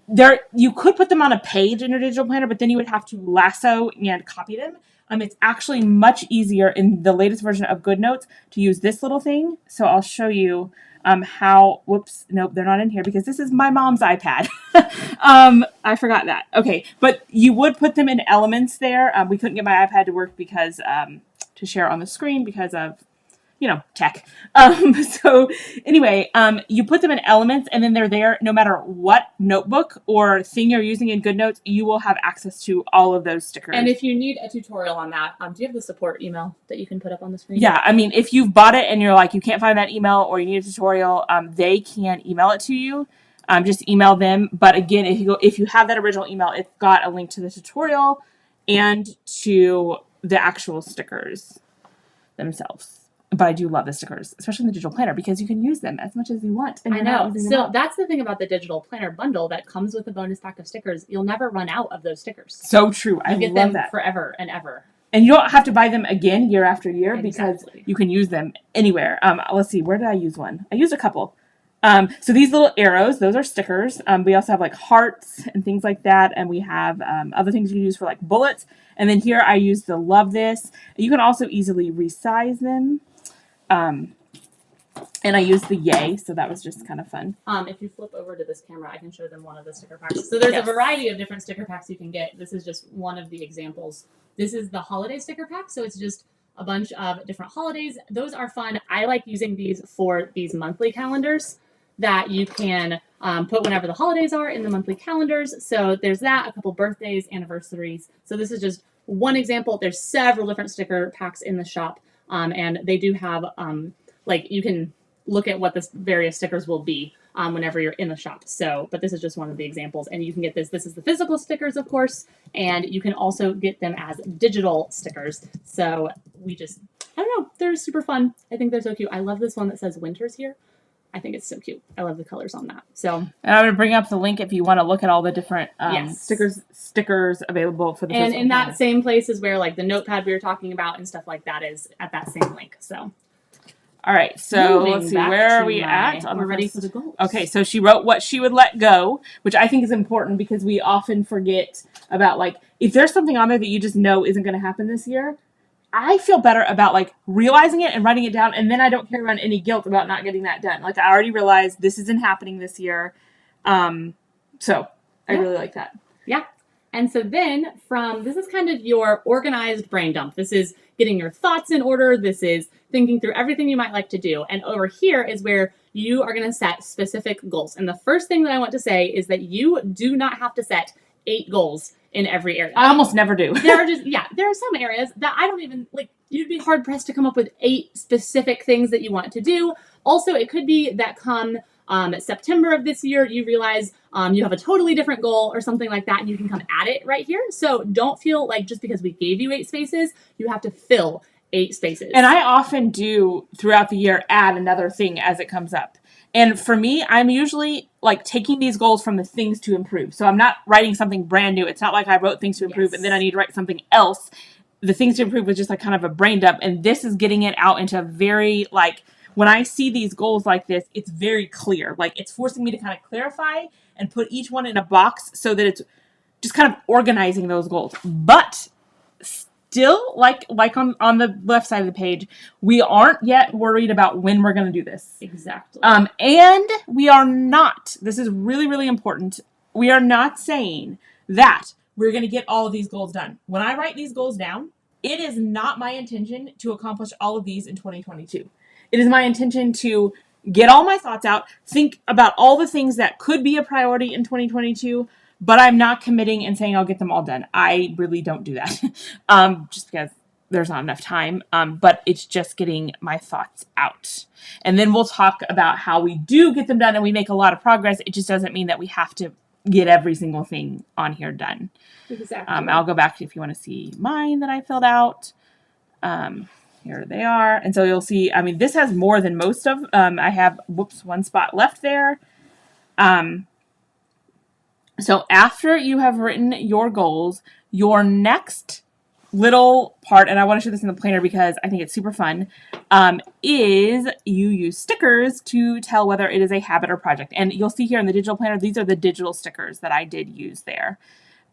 [SPEAKER 1] there, you could put them on a page in your digital planner, but then you would have to lasso and copy them. It's actually much easier in the latest version of GoodNotes to use this little thing. So I'll show you how, whoops, nope, they're not in here because this is my mom's iPad. I forgot that. Okay, but you would put them in Elements there. We couldn't get my iPad to work because, to share on the screen because of, tech. So anyway, you put them in Elements and then they're there no matter what notebook or thing you're using in GoodNotes, you will have access to all of those stickers.
[SPEAKER 2] And if you need a tutorial on that, do you have the support email that you can put up on the screen?
[SPEAKER 1] Yeah, I mean, if you've bought it and you're like, you can't find that email or you need a tutorial, they can email it to you. Just email them. But again, if you have that original email, it's got a link to the tutorial and to the actual stickers themselves. But I do love the stickers, especially in the digital planner, because you can use them as much as you want.
[SPEAKER 2] And I know. So that's the thing about the digital planner bundle that comes with a bonus pack of stickers. You'll never run out of those stickers.
[SPEAKER 1] So true. I
[SPEAKER 2] get
[SPEAKER 1] love
[SPEAKER 2] them
[SPEAKER 1] that.
[SPEAKER 2] Forever and ever.
[SPEAKER 1] And you don't have to buy them again year after year because
[SPEAKER 2] Exactly.
[SPEAKER 1] you can use them anywhere. Let's see. Where did I use one? I used a couple. So these little arrows, those are stickers. We also have like hearts and things like that. And we have other things you can use for like bullets. And then here I use the love this. You can also easily resize them. And I used the yay, so that was just kind of fun.
[SPEAKER 2] If you flip over to this camera, I can show them one of the sticker packs. So there's a variety of different sticker packs you can get. This is just one of the examples. This is the holiday sticker pack, so it's just a bunch of different holidays. Those are fun. I like using these for these monthly calendars that you can put whenever the holidays are in the monthly calendars. So there's that, a couple birthdays, anniversaries. So this is just one example. There's several different sticker packs in the shop. And they do have, you can look at what the various stickers will be whenever you're in the shop. So, but this is just one of the examples. And you can get this. This is the physical stickers, of course. And you can also get them as digital stickers. So I don't know. They're super fun. I think they're so cute. I love this one that says Winter's here. I think it's so cute. I love the colors on that. So,
[SPEAKER 1] and I'm going to bring up the link if you want to look at all the different stickers available for the.
[SPEAKER 2] And in that same place is where like the notepad we were talking about and stuff like that is at that same link. So,
[SPEAKER 1] all right. So let's see, where are we at?
[SPEAKER 2] We're ready for the goals.
[SPEAKER 1] Okay, so she wrote what she would let go, which I think is important because we often forget about like if there's something on there that you just know isn't going to happen this year. I feel better about like realizing it and writing it down, and then I don't carry around any guilt about not getting that done. Like I already realized this isn't happening this year, so I really like that.
[SPEAKER 2] Yeah, and so then this is kind of your organized brain dump. This is getting your thoughts in order. This is thinking through everything you might like to do, and over here is where you are going to set specific goals. And the first thing that I want to say is that you do not have to set 8 goals in every area.
[SPEAKER 1] I almost never do.
[SPEAKER 2] There are some areas that I don't even like. You'd be hard pressed to come up with 8 specific things that you want to do. Also, it could be that come September of this year, you realize you have a totally different goal or something like that, and you can come add it right here. So don't feel like just because we gave you 8 spaces, you have to fill 8 spaces.
[SPEAKER 1] And I often do throughout the year add another thing as it comes up. And for me, I'm usually like taking these goals from the things to improve. So I'm not writing something brand new. It's not like I wrote things to improve and then I need to write something else. The things to improve was just like kind of a brain dump. And this is getting it out into very like, when I see these goals like this, it's very clear. Like it's forcing me to kind of clarify and put each one in a box so that it's just kind of organizing those goals. But still, like on the left side of the page, we aren't yet worried about when we're going to do this.
[SPEAKER 2] Exactly.
[SPEAKER 1] And we are not, this is really, really important, we are not saying that we're going to get all of these goals done. When I write these goals down, it is not my intention to accomplish all of these in 2022. It is my intention to get all my thoughts out, think about all the things that could be a priority in 2022, but I'm not committing and saying I'll get them all done. I really don't do that, just because there's not enough time. But it's just getting my thoughts out. And then we'll talk about how we do get them done and we make a lot of progress. It just doesn't mean that we have to get every single thing on here done.
[SPEAKER 2] Exactly.
[SPEAKER 1] I'll go back if you want to see mine that I filled out. Here they are. And so you'll see, I mean, this has more than most of, I have, one spot left there. So after you have written your goals, your next little part, and I want to show this in the planner because I think it's super fun, is you use stickers to tell whether it is a habit or project. And you'll see here in the digital planner, these are the digital stickers that I did use there.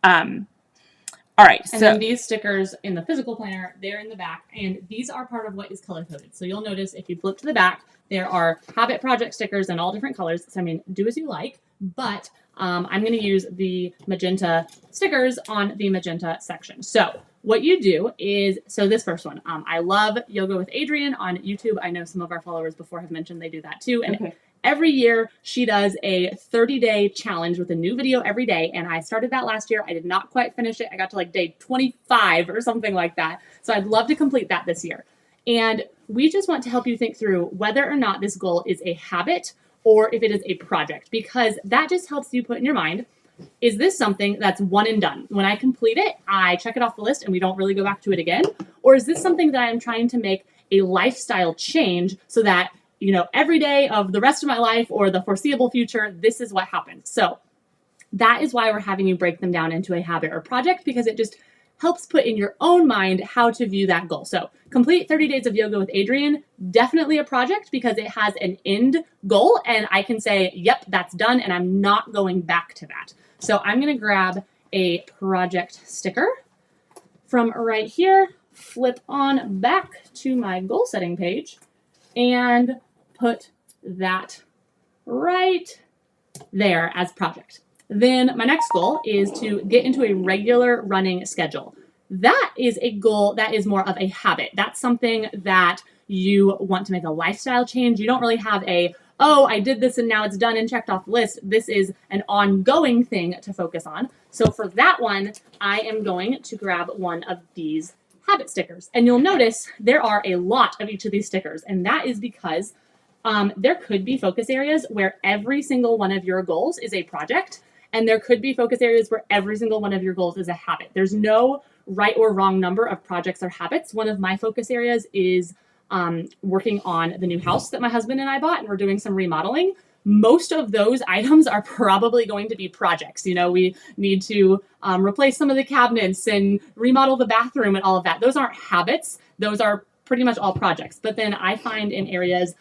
[SPEAKER 1] All right.
[SPEAKER 2] And then these stickers in the physical planner, they're in the back, and these are part of what is color coded. So you'll notice if you flip to the back, there are habit project stickers in all different colors. So I mean, do as you like, but I'm going to use the magenta stickers on the magenta section. So what you do is, so this first one, I love Yoga with Adrienne on YouTube. I know some of our followers before have mentioned they do that too. And every year she does a 30-day challenge with a new video every day. And I started that last year. I did not quite finish it. I got to like day 25 or something like that. So I'd love to complete that this year. And we just want to help you think through whether or not this goal is a habit or if it is a project, because that just helps you put in your mind, is this something that's one and done? When I complete it, I check it off the list and we don't really go back to it again? Or is this something that I'm trying to make a lifestyle change so that, you know, every day of the rest of my life or the foreseeable future, this is what happens? So that is why we're having you break them down into a habit or project, because it just helps put in your own mind how to view that goal. So complete 30 days of yoga with Adrienne, definitely a project because it has an end goal and I can say, yep, that's done and I'm not going back to that. So I'm going to grab a project sticker from right here, flip on back to my goal setting page and put that right there as project. Then my next goal is to get into a regular running schedule. That is a goal that is more of a habit. That's something that you want to make a lifestyle change. You don't really have a, oh, I did this and now it's done and checked off the list. This is an ongoing thing to focus on. So for that one, I am going to grab one of these habit stickers. And you'll notice there are a lot of each of these stickers. And that is because there could be focus areas where every single one of your goals is a project. And there could be focus areas where every single one of your goals is a habit. There's no right or wrong number of projects or habits. One of my focus areas is working on the new house that my husband and I bought, and we're doing some remodeling. Most of those items are probably going to be projects. You know, we need to replace some of the cabinets and remodel the bathroom and all of that. Those aren't habits. Those are pretty much all projects. But then I find in areas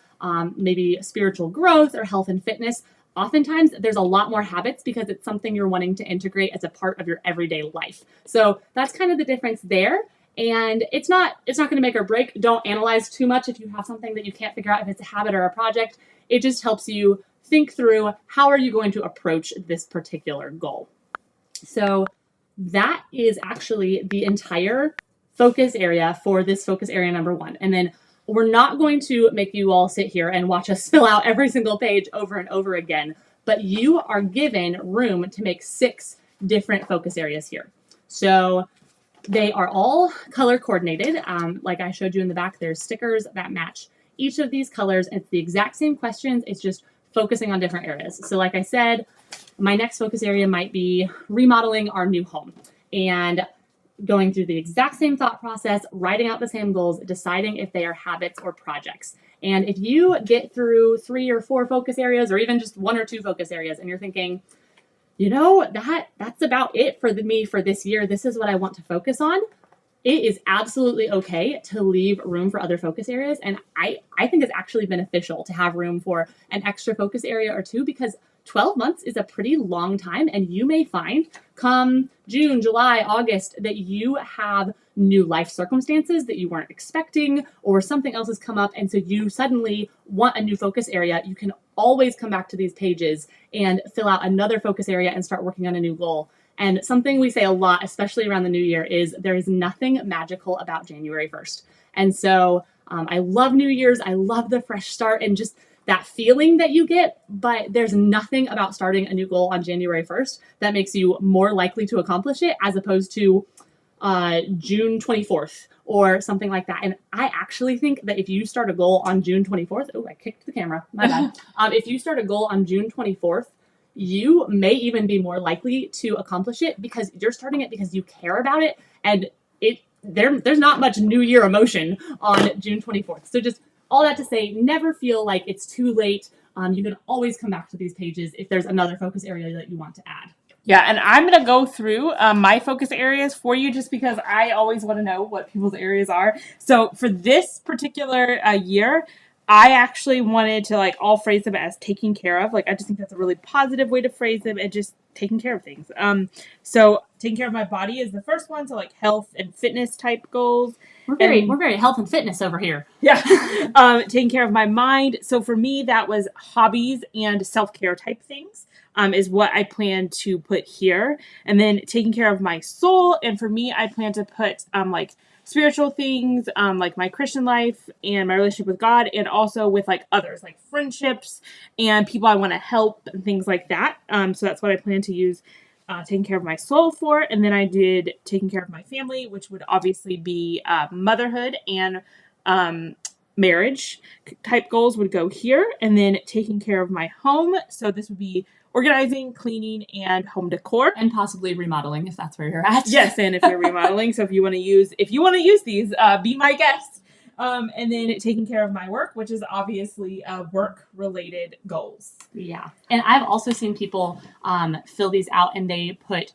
[SPEAKER 2] maybe spiritual growth or health and fitness, oftentimes there's a lot more habits because it's something you're wanting to integrate as a part of your everyday life. So that's kind of the difference there. And it's not going to make or break. Don't analyze too much if you have something that you can't figure out if it's a habit or a project. It just helps you think through how are you going to approach this particular goal. So that is actually the entire focus area for this focus area number 1. And then we're not going to make you all sit here and watch us fill out every single page over and over again, but you are given room to make 6 different focus areas here. So they are all color coordinated. Like I showed you in the back, there's stickers that match each of these colors. It's the exact same questions. It's just focusing on different areas. So like I said, my next focus area might be remodeling our new home and going through the exact same thought process, writing out the same goals, deciding if they are habits or projects. And if you get through 3 or 4 focus areas, or even just 1 or 2 focus areas, and you're thinking, you know, that's about it for me for this year, this is what I want to focus on, it is absolutely okay to leave room for other focus areas. And I think it's actually beneficial to have room for an extra focus area or 2, because 12 months is a pretty long time, and you may find come June, July, August that you have new life circumstances that you weren't expecting, or something else has come up, and so you suddenly want a new focus area, you can always come back to these pages and fill out another focus area and start working on a new goal. And something we say a lot, especially around the new year, is there is nothing magical about January 1st. And so I love New Year's. I love the fresh start and just that feeling that you get. But there's nothing about starting a new goal on January 1st that makes you more likely to accomplish it as opposed to June 24th or something like that. And I actually think that if you start a goal on June 24th, oh, I kicked the camera, my bad. If you start a goal on June 24th, you may even be more likely to accomplish it because you're starting it because you care about it, and there's not much New Year emotion on June 24th. So just all that to say, never feel like it's too late. You can always come back to these pages if there's another focus area that you want to add.
[SPEAKER 1] Yeah, and I'm going to go through my focus areas for you just because I always want to know what people's areas are. So for this particular year, I actually wanted to like all phrase them as taking care of. Like I just think that's a really positive way to phrase them and just taking care of things. So taking care of my body is the first one. So like health and fitness type goals.
[SPEAKER 2] We're very health and fitness over here.
[SPEAKER 1] Yeah. Taking care of my mind. So for me, that was hobbies and self-care type things. Is what I plan to put here. And then taking care of my soul. And for me, I plan to put like spiritual things, like my Christian life and my relationship with God, and also with like others, like friendships and people I want to help and things like that. So that's what I plan to use taking care of my soul for. And then I did taking care of my family, which would obviously be motherhood and marriage type goals would go here. And then taking care of my home. So this would be organizing, cleaning, and home decor.
[SPEAKER 2] And possibly remodeling if that's where you're at.
[SPEAKER 1] Yes, and if you're remodeling. So if you want to use these, be my guest. And then taking care of my work, which is obviously work-related goals.
[SPEAKER 2] Yeah. And I've also seen people fill these out and they put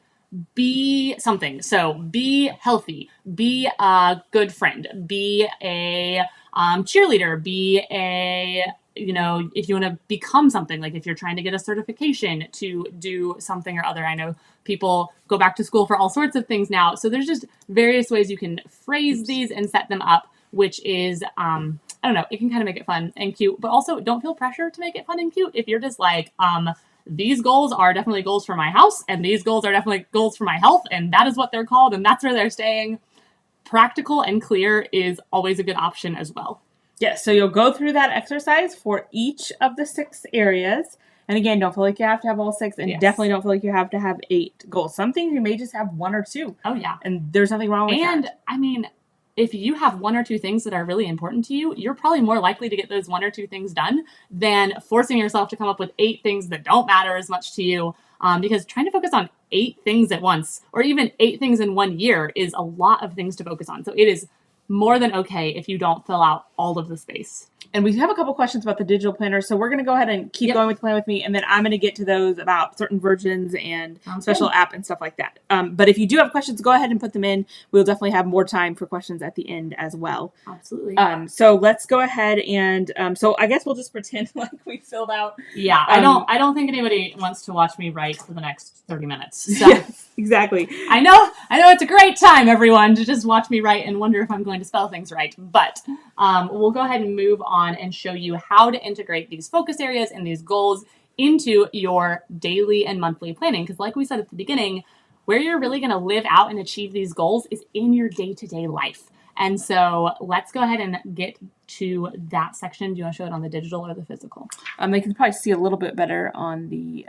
[SPEAKER 2] be something. So be healthy, be a good friend, be a cheerleader, be a, if you want to become something, like if you're trying to get a certification to do something or other. I know people go back to school for all sorts of things now. So there's just various ways you can phrase these and set them up, which is, I don't know, it can kind of make it fun and cute, but also don't feel pressure to make it fun and cute. If you're just like, these goals are definitely goals for my house, and these goals are definitely goals for my health, and that is what they're called, and that's where they're staying. Practical and clear is always a good option as well.
[SPEAKER 1] Yes, so you'll go through that exercise for each of the 6 areas. And again, don't feel like you have to have all 6, and definitely don't feel like you have to have 8 goals. Some things you may just have 1 or 2.
[SPEAKER 2] Oh, yeah.
[SPEAKER 1] And there's nothing wrong with that.
[SPEAKER 2] And, I mean, if you have 1 or 2 things that are really important to you, you're probably more likely to get those 1 or 2 things done than forcing yourself to come up with 8 things that don't matter as much to you. Because trying to focus on 8 things at once, or even 8 things in 1 year, is a lot of things to focus on. So it is more than okay if you don't fill out all of the space.
[SPEAKER 1] And we have a couple questions about the digital planner, so we're going to go ahead and keep going with Plan With Me, and then I'm going to get to those about certain versions and special app and stuff like that. But if you do have questions, go ahead and put them in. We'll definitely have more time for questions at the end as well.
[SPEAKER 2] Absolutely.
[SPEAKER 1] So let's go ahead and so I guess we'll just pretend like we filled out.
[SPEAKER 2] Yeah, I don't think anybody wants to watch me write for the next 30 minutes. So.
[SPEAKER 1] Yes, exactly.
[SPEAKER 2] I know it's a great time, everyone, to just watch me write and wonder if I'm going to spell things right. But we'll go ahead and move on and show you how to integrate these focus areas and these goals into your daily and monthly planning. Because like we said at the beginning, where you're really going to live out and achieve these goals is in your day-to-day life. And so let's go ahead and get to that section. Do you want to show it on the digital or the physical?
[SPEAKER 1] They can probably see a little bit better on the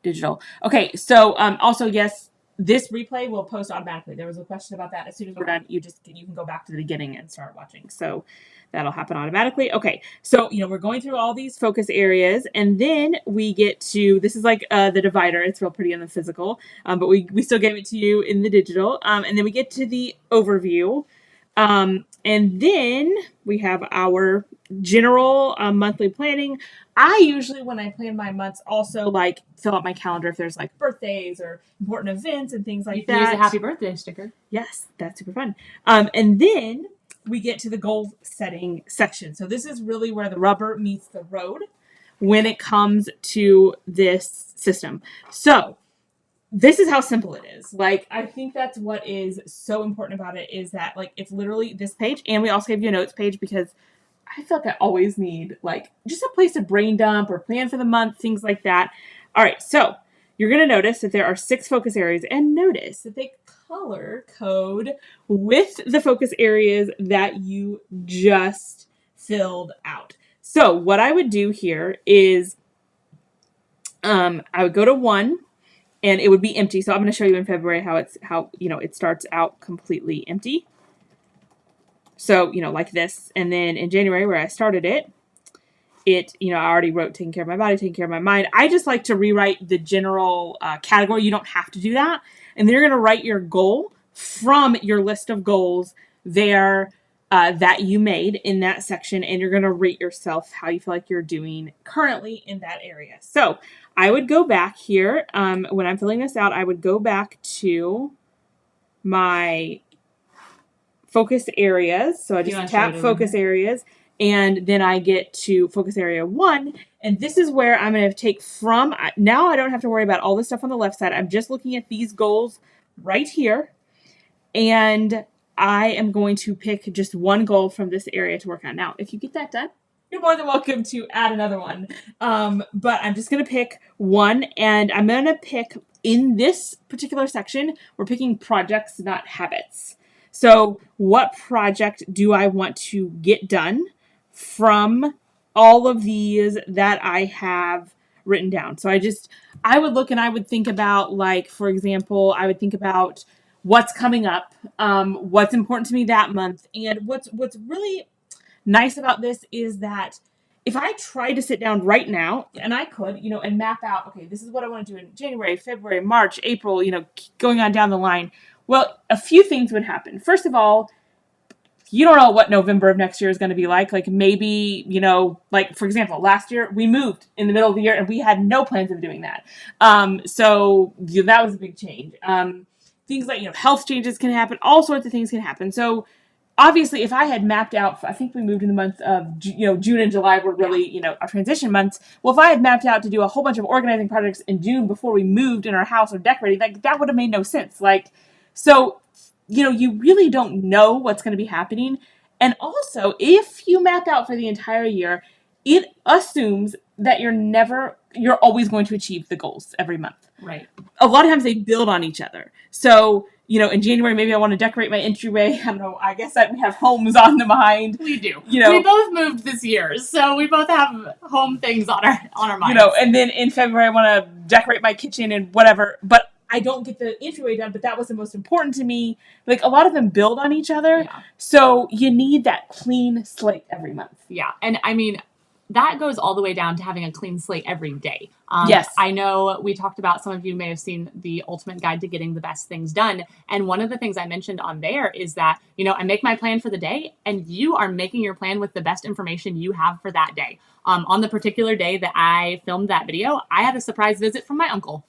[SPEAKER 1] digital. Okay, so also, yes, this replay will post automatically. There was a question about that. As soon as we're done, you can go back to the beginning and start watching. So that'll happen automatically. Okay, so we're going through all these focus areas, and then we get to, this is like the divider. It's real pretty in the physical, but we still gave it to you in the digital. And then we get to the overview. And then we have our general monthly planning. I usually, when I plan my months, also like fill out my calendar if there's like birthdays or important events and things like that.
[SPEAKER 2] Use a happy birthday sticker.
[SPEAKER 1] Yes, that's super fun. And then we get to the goal setting section. So this is really where the rubber meets the road when it comes to this system. So this is how simple it is. Like, I think that's what is so important about it is that, like, it's literally this page, and we also gave you a notes page because I feel like I always need, like, just a place to brain dump or plan for the month, things like that. All right, so you're going to notice that there are 6 focus areas, and notice that they color code with the focus areas that you just filled out. So what I would do here is I would go to 1, and it would be empty. So I'm going to show you in February how it starts out completely empty. So, like this. And then in January, where I started it, I already wrote taking care of my body, taking care of my mind. I just like to rewrite the general category. You don't have to do that. And then you're going to write your goal from your list of goals there that you made in that section. And you're going to rate yourself how you feel like you're doing currently in that area. So I would go back here. When I'm filling this out, I would go back to my focus areas. So I just tap focus areas. And then I get to focus area 1. And this is where I'm going to take from. Now I don't have to worry about all the stuff on the left side. I'm just looking at these goals right here. And I am going to pick just one goal from this area to work on. Now, if you get that done, you're more than welcome to add another one. But I'm just going to pick one. And I'm going to pick, in this particular section, we're picking projects, not habits. So what project do I want to get done from all of these that I have written down? So I would look and I would think about, like, for example, I would think about what's coming up, what's important to me that month. And what's really nice about this is that if I try to sit down right now, and I could, and map out, okay, this is what I want to do in January, February, March, April, going on down the line. Well, a few things would happen. First of all, you don't know what November of next year is going to be like. Like, maybe, like, for example, last year we moved in the middle of the year and we had no plans of doing that. So that was a big change. Things like, health changes can happen. All sorts of things can happen. So obviously, if I had mapped out, I think we moved in the month of, June and July were really, our transition months. Well, if I had mapped out to do a whole bunch of organizing projects in June before we moved in our house or decorating, like, that would have made no sense. Like, so, you really don't know what's going to be happening. And also, if you map out for the entire year, it assumes that you're always going to achieve the goals every month.
[SPEAKER 2] Right.
[SPEAKER 1] A lot of times they build on each other. So, in January, maybe I want to decorate my entryway. I don't know. I guess we have homes on the mind.
[SPEAKER 2] We do. We both moved this year, so we both have home things on our minds.
[SPEAKER 1] And then in February, I want to decorate my kitchen and whatever. But I don't get the entryway done, but that was the most important to me. Like, a lot of them build on each other.
[SPEAKER 2] Yeah.
[SPEAKER 1] So you need that clean slate every month.
[SPEAKER 2] Yeah. And I mean, that goes all the way down to having a clean slate every day.
[SPEAKER 1] Yes.
[SPEAKER 2] I know we talked about, some of you may have seen the Ultimate Guide to Getting the Best Things Done. And one of the things I mentioned on there is that, I make my plan for the day, and you are making your plan with the best information you have for that day. On the particular day that I filmed that video, I had a surprise visit from my uncle.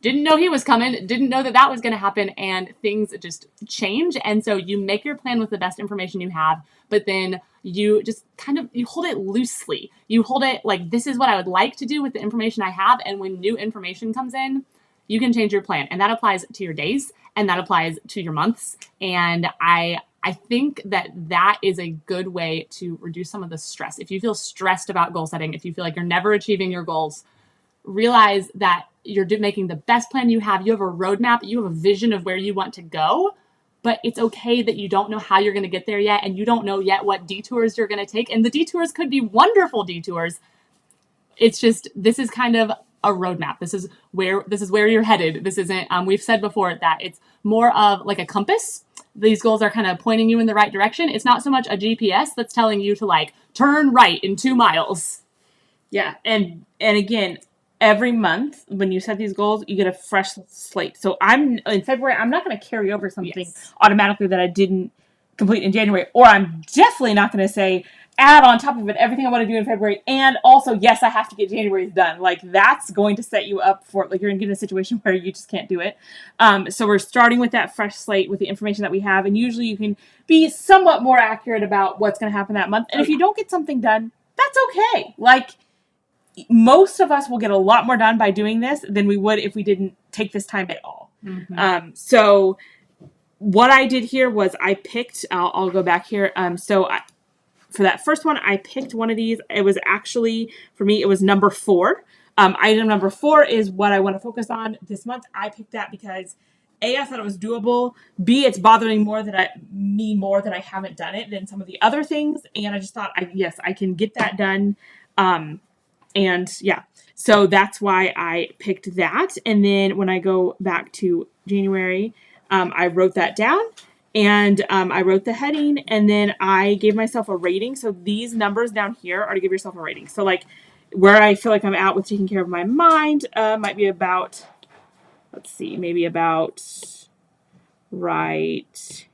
[SPEAKER 2] Didn't know he was coming, didn't know that was going to happen, and things just change. And so you make your plan with the best information you have, but then you just you hold it loosely. You hold it like, this is what I would like to do with the information I have. And when new information comes in, you can change your plan. And that applies to your days, and that applies to your months. And I think that is a good way to reduce some of the stress. If you feel stressed about goal setting, if you feel like you're never achieving your goals, realize that you're making the best plan you have. You have a roadmap. You have a vision of where you want to go, but it's okay that you don't know how you're going to get there yet. And you don't know yet what detours you're going to take. And the detours could be wonderful detours. It's just, this is kind of a roadmap. This is where you're headed. This isn't, we've said before that it's more of like a compass. These goals are kind of pointing you in the right direction. It's not so much a GPS that's telling you to, like, turn right in 2 miles.
[SPEAKER 1] Yeah. And again, every month when you set these goals, you get a fresh slate. So in February, I'm not going to carry over something automatically that I didn't complete in January, or I'm definitely not going to say, add on top of it everything I want to do in February, and also, yes, I have to get January's done. Like, that's going to set you up for, like, you're going to get in a situation where you just can't do it. So we're starting with that fresh slate with the information that we have, and usually you can be somewhat more accurate about what's going to happen that month. And if you don't get something done, that's okay. Like, most of us will get a lot more done by doing this than we would if we didn't take this time at all. So what I did here was I picked, I'll go back here. For that first one, I picked one of these. It was actually, for me, it was number 4. Item number 4 is what I want to focus on this month. I picked that because A, I thought it was doable. B, it's bothering me more that I haven't done it than some of the other things. And I just thought, yes, I can get that done. And yeah, so that's why I picked that. And then when I go back to January, I wrote that down. And I wrote the heading, and then I gave myself a rating. So these numbers down here are to give yourself a rating. So like where I feel like I'm at with taking care of my mind might be about, let's see, maybe about right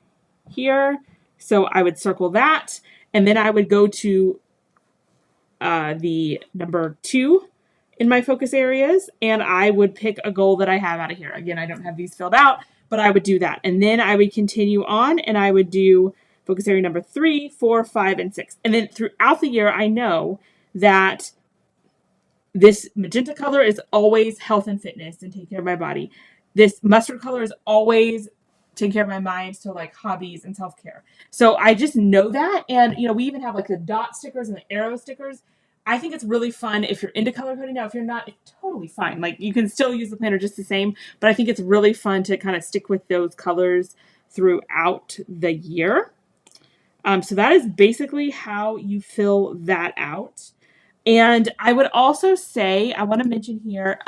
[SPEAKER 1] here. So I would circle that, and then I would go to the number 2 in my focus areas, and I would pick a goal that I have out of here. Again, I don't have these filled out, but I would do that. And then I would continue on, and I would do focus area number 3, 4, 5, and 6. And then throughout the year, I know that this magenta color is always health and fitness and taking care of my body. This mustard color is always taking care of my mind, so like hobbies and self-care. So I just know that. And, we even have like the dot stickers and the arrow stickers. I think it's really fun if you're into color coding. Now, if you're not, it's totally fine. Like, you can still use the planner just the same, but I think it's really fun to kind of stick with those colors throughout the year. So that is basically how you fill that out. And I would also say, I want to mention here,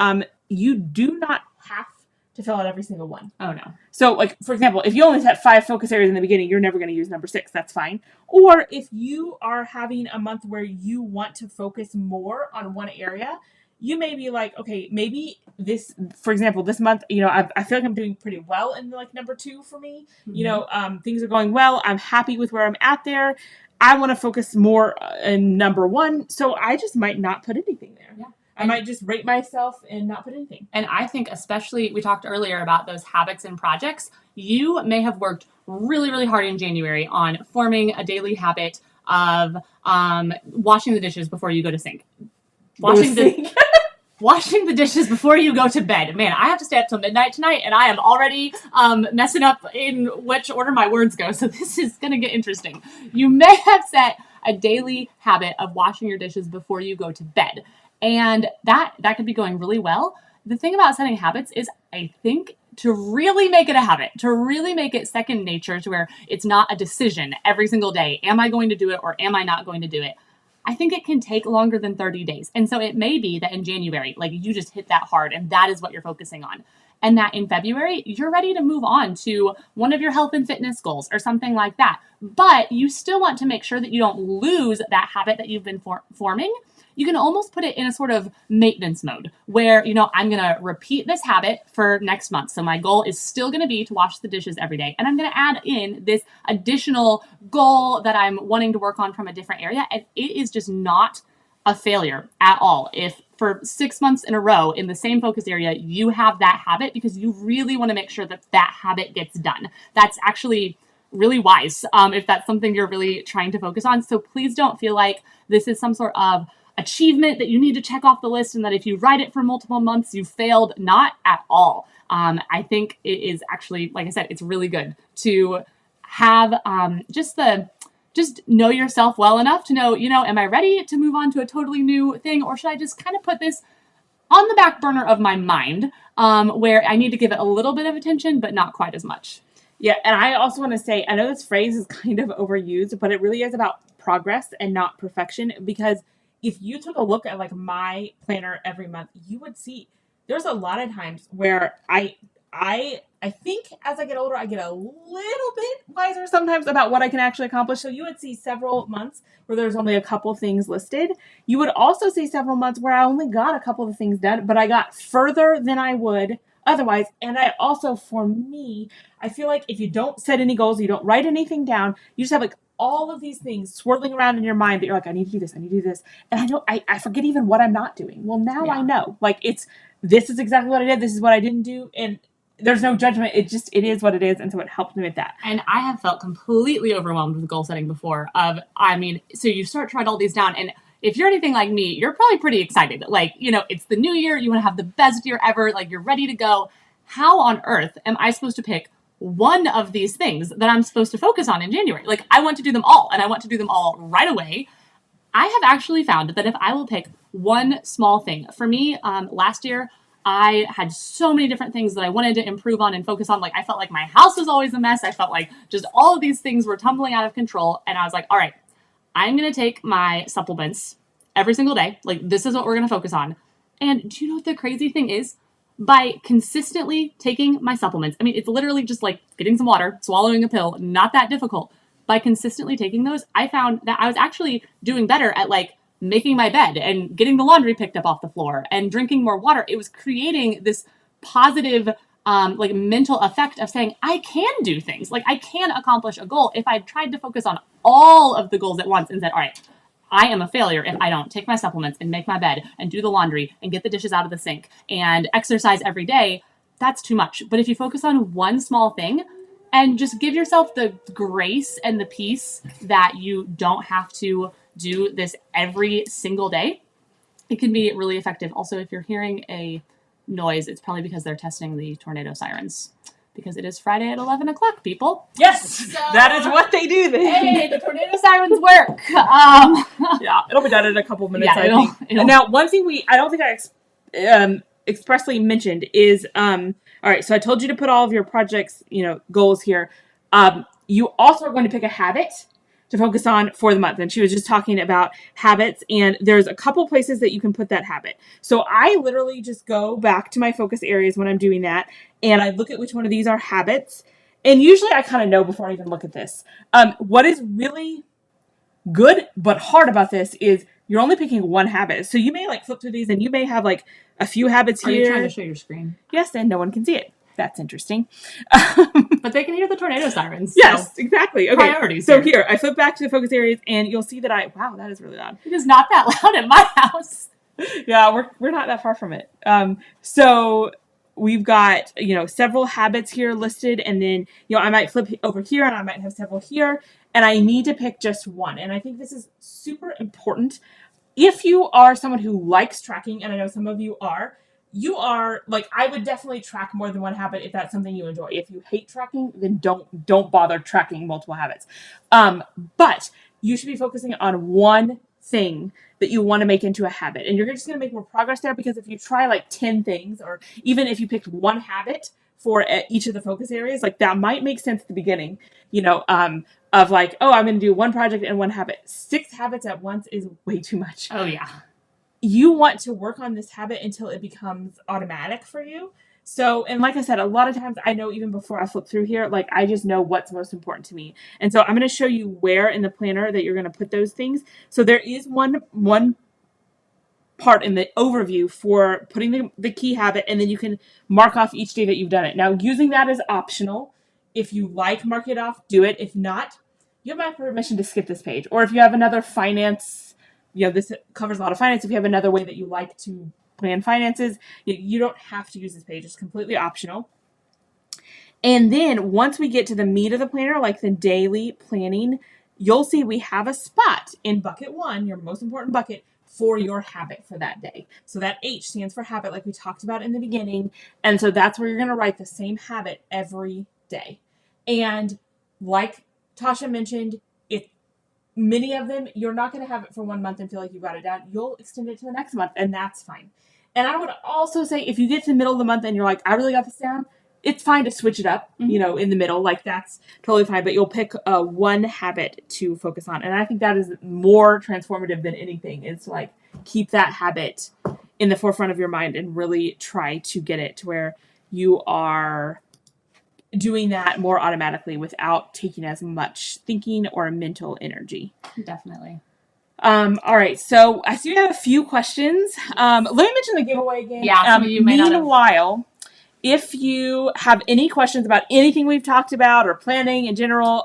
[SPEAKER 1] you do not have to fill out every single one.
[SPEAKER 2] Oh, no.
[SPEAKER 1] So, like, for example, if you only set 5 focus areas in the beginning, you're never going to use number 6. That's fine. Or if you are having a month where you want to focus more on one area, you may be like, okay, maybe this, for example, this month, I feel like I'm doing pretty well in like number 2 for me. Things are going well. I'm happy with where I'm at there. I want to focus more in number 1. So I just might not put anything there.
[SPEAKER 2] Yeah.
[SPEAKER 1] I might just rate myself and not put anything.
[SPEAKER 2] And I think especially, we talked earlier about those habits and projects. You may have worked really, really hard in January on forming a daily habit of washing the dishes before you go to sink. Washing the dishes before you go to bed. Man, I have to stay up till midnight tonight, and I am already messing up in which order my words go. So this is going to get interesting. You may have set a daily habit of washing your dishes before you go to bed. And that could be going really well. The thing about setting habits is, I think, to really make it a habit, to really make it second nature, to where it's not a decision every single day. Am I going to do it or am I not going to do it? I think it can take longer than 30 days. And so it may be that in January, like, you just hit that hard and that is what you're focusing on. And that in February, you're ready to move on to one of your health and fitness goals or something like that. But you still want to make sure that you don't lose that habit that you've been forming. You can almost put it in a sort of maintenance mode where, I'm going to repeat this habit for next month. So my goal is still going to be to wash the dishes every day. And I'm going to add in this additional goal that I'm wanting to work on from a different area. And it is just not a failure at all if for 6 months in a row in the same focus area, you have that habit, because you really want to make sure that that habit gets done. That's actually really wise if that's something you're really trying to focus on. So please don't feel like this is some sort of achievement that you need to check off the list, and that if you write it for multiple months, you failed. Not at all. I think it is actually, like I said, it's really good to have just know yourself well enough to know, am I ready to move on to a totally new thing, or should I just kind of put this on the back burner of my mind, where I need to give it a little bit of attention, but not quite as much.
[SPEAKER 1] Yeah, and I also want to say, I know this phrase is kind of overused, but it really is about progress and not perfection, because if you took a look at like my planner every month, you would see there's a lot of times where I think as I get older, I get a little bit wiser sometimes about what I can actually accomplish. So you would see several months where there's only a couple things listed. You would also see several months where I only got a couple of things done, but I got further than I would otherwise. And I also, for me, I feel like if you don't set any goals, you don't write anything down, you just have like all of these things swirling around in your mind that you're like, I need to do this, I need to do this. And I forget even what I'm not doing. Well, now I know. Like, this is exactly what I did, this is what I didn't do. And there's no judgment. It is what it is. And so it helped me with that.
[SPEAKER 2] And I have felt completely overwhelmed with goal setting before so you start to write all these down, and if you're anything like me, you're probably pretty excited. Like, it's the new year. You want to have the best year ever. Like, you're ready to go. How on earth am I supposed to pick one of these things that I'm supposed to focus on in January? Like, I want to do them all, and I want to do them all right away. I have actually found that if I will pick one small thing, for me, last year, I had so many different things that I wanted to improve on and focus on. Like, I felt like my house was always a mess. I felt like just all of these things were tumbling out of control. And I was like, all right, I'm going to take my supplements every single day. Like, this is what we're going to focus on. And do you know what the crazy thing is? By consistently taking my supplements, I mean, it's literally just like getting some water, swallowing a pill, not that difficult. By consistently taking those, I found that I was actually doing better at like making my bed and getting the laundry picked up off the floor and drinking more water. It was creating this positive like mental effect of saying, I can do things. Like, I can accomplish a goal if I tried to focus on all of the goals at once and said, all right, I am a failure if I don't take my supplements and make my bed and do the laundry and get the dishes out of the sink and exercise every day. That's too much. But if you focus on one small thing and just give yourself the grace and the peace that you don't have to do this every single day, it can be really effective. Also, if you're hearing a noise, it's probably because they're testing the tornado sirens. Because it is Friday at 11 o'clock, people.
[SPEAKER 1] Yes, so, that is what they do then.
[SPEAKER 2] Hey, the tornado sirens work.
[SPEAKER 1] Yeah, it'll be done in a couple minutes, I think. And now, one thing I don't think I expressly mentioned is, all right, so I told you to put all of your projects, goals here. You also are going to pick a habit to focus on for the month. And she was just talking about habits, and there's a couple places that you can put that habit. So I literally just go back to my focus areas when I'm doing that, and I look at which one of these are habits. And usually I kind of know before I even look at this. What is really good but hard about this is you're only picking one habit. So you may like flip through these and you may have like a few habits here.
[SPEAKER 2] Are you trying to show your screen?
[SPEAKER 1] Yes, and no one can see it. That's interesting.
[SPEAKER 2] But they can hear the tornado sirens.
[SPEAKER 1] Yes, exactly. Okay.
[SPEAKER 2] Priorities.
[SPEAKER 1] So here, I flip back to the focus areas, and you'll see that wow, that is really loud.
[SPEAKER 2] It is not that loud at my house.
[SPEAKER 1] Yeah, we're not that far from it. So we've got, several habits here listed, and then, I might flip over here, and I might have several here, and I need to pick just one. And I think this is super important. If you are someone who likes tracking, and I know some of you are like, I would definitely track more than one habit if that's something you enjoy. If you hate tracking, then don't bother tracking multiple habits. But you should be focusing on one thing that you want to make into a habit. And you're just going to make more progress there, because if you try like 10 things, or even if you picked one habit for each of the focus areas, like that might make sense at the beginning, of like, oh, I'm going to do one project and one habit. 6 habits at once is way too much.
[SPEAKER 2] Oh, yeah.
[SPEAKER 1] You want to work on this habit until it becomes automatic for you. So, and like I said, a lot of times I know even before I flip through here, like I just know what's most important to me. And so I'm going to show you where in the planner that you're going to put those things. So there is one part in the overview for putting the key habit, and then you can mark off each day that you've done it. Now, using that is optional. If you like, mark it off, do it. If not, you have my permission to skip this page. Or if you have another finance, this covers a lot of finance. If you have another way that you like to plan finances, you don't have to use this page. It's completely optional. And then once we get to the meat of the planner, like the daily planning, you'll see we have a spot in bucket 1, your most important bucket, for your habit for that day. So that H stands for habit, like we talked about in the beginning. And so that's where you're going to write the same habit every day. And like Tasha mentioned, if many of them, you're not going to have it for 1 month and feel like you got it down. You'll extend it to the next month, and that's fine. And I would also say, if you get to the middle of the month and you're like, I really got this down, it's fine to switch it up, in the middle. Like, that's totally fine. But you'll pick one habit to focus on. And I think that is more transformative than anything, is to like keep that habit in the forefront of your mind and really try to get it to where you are doing that more automatically without taking as much thinking or mental energy.
[SPEAKER 2] Definitely.
[SPEAKER 1] All right. So I see we have a few questions. Let me mention the giveaway again.
[SPEAKER 2] Yeah. Some of you may not have.
[SPEAKER 1] Meanwhile, if you have any questions about anything we've talked about or planning in general,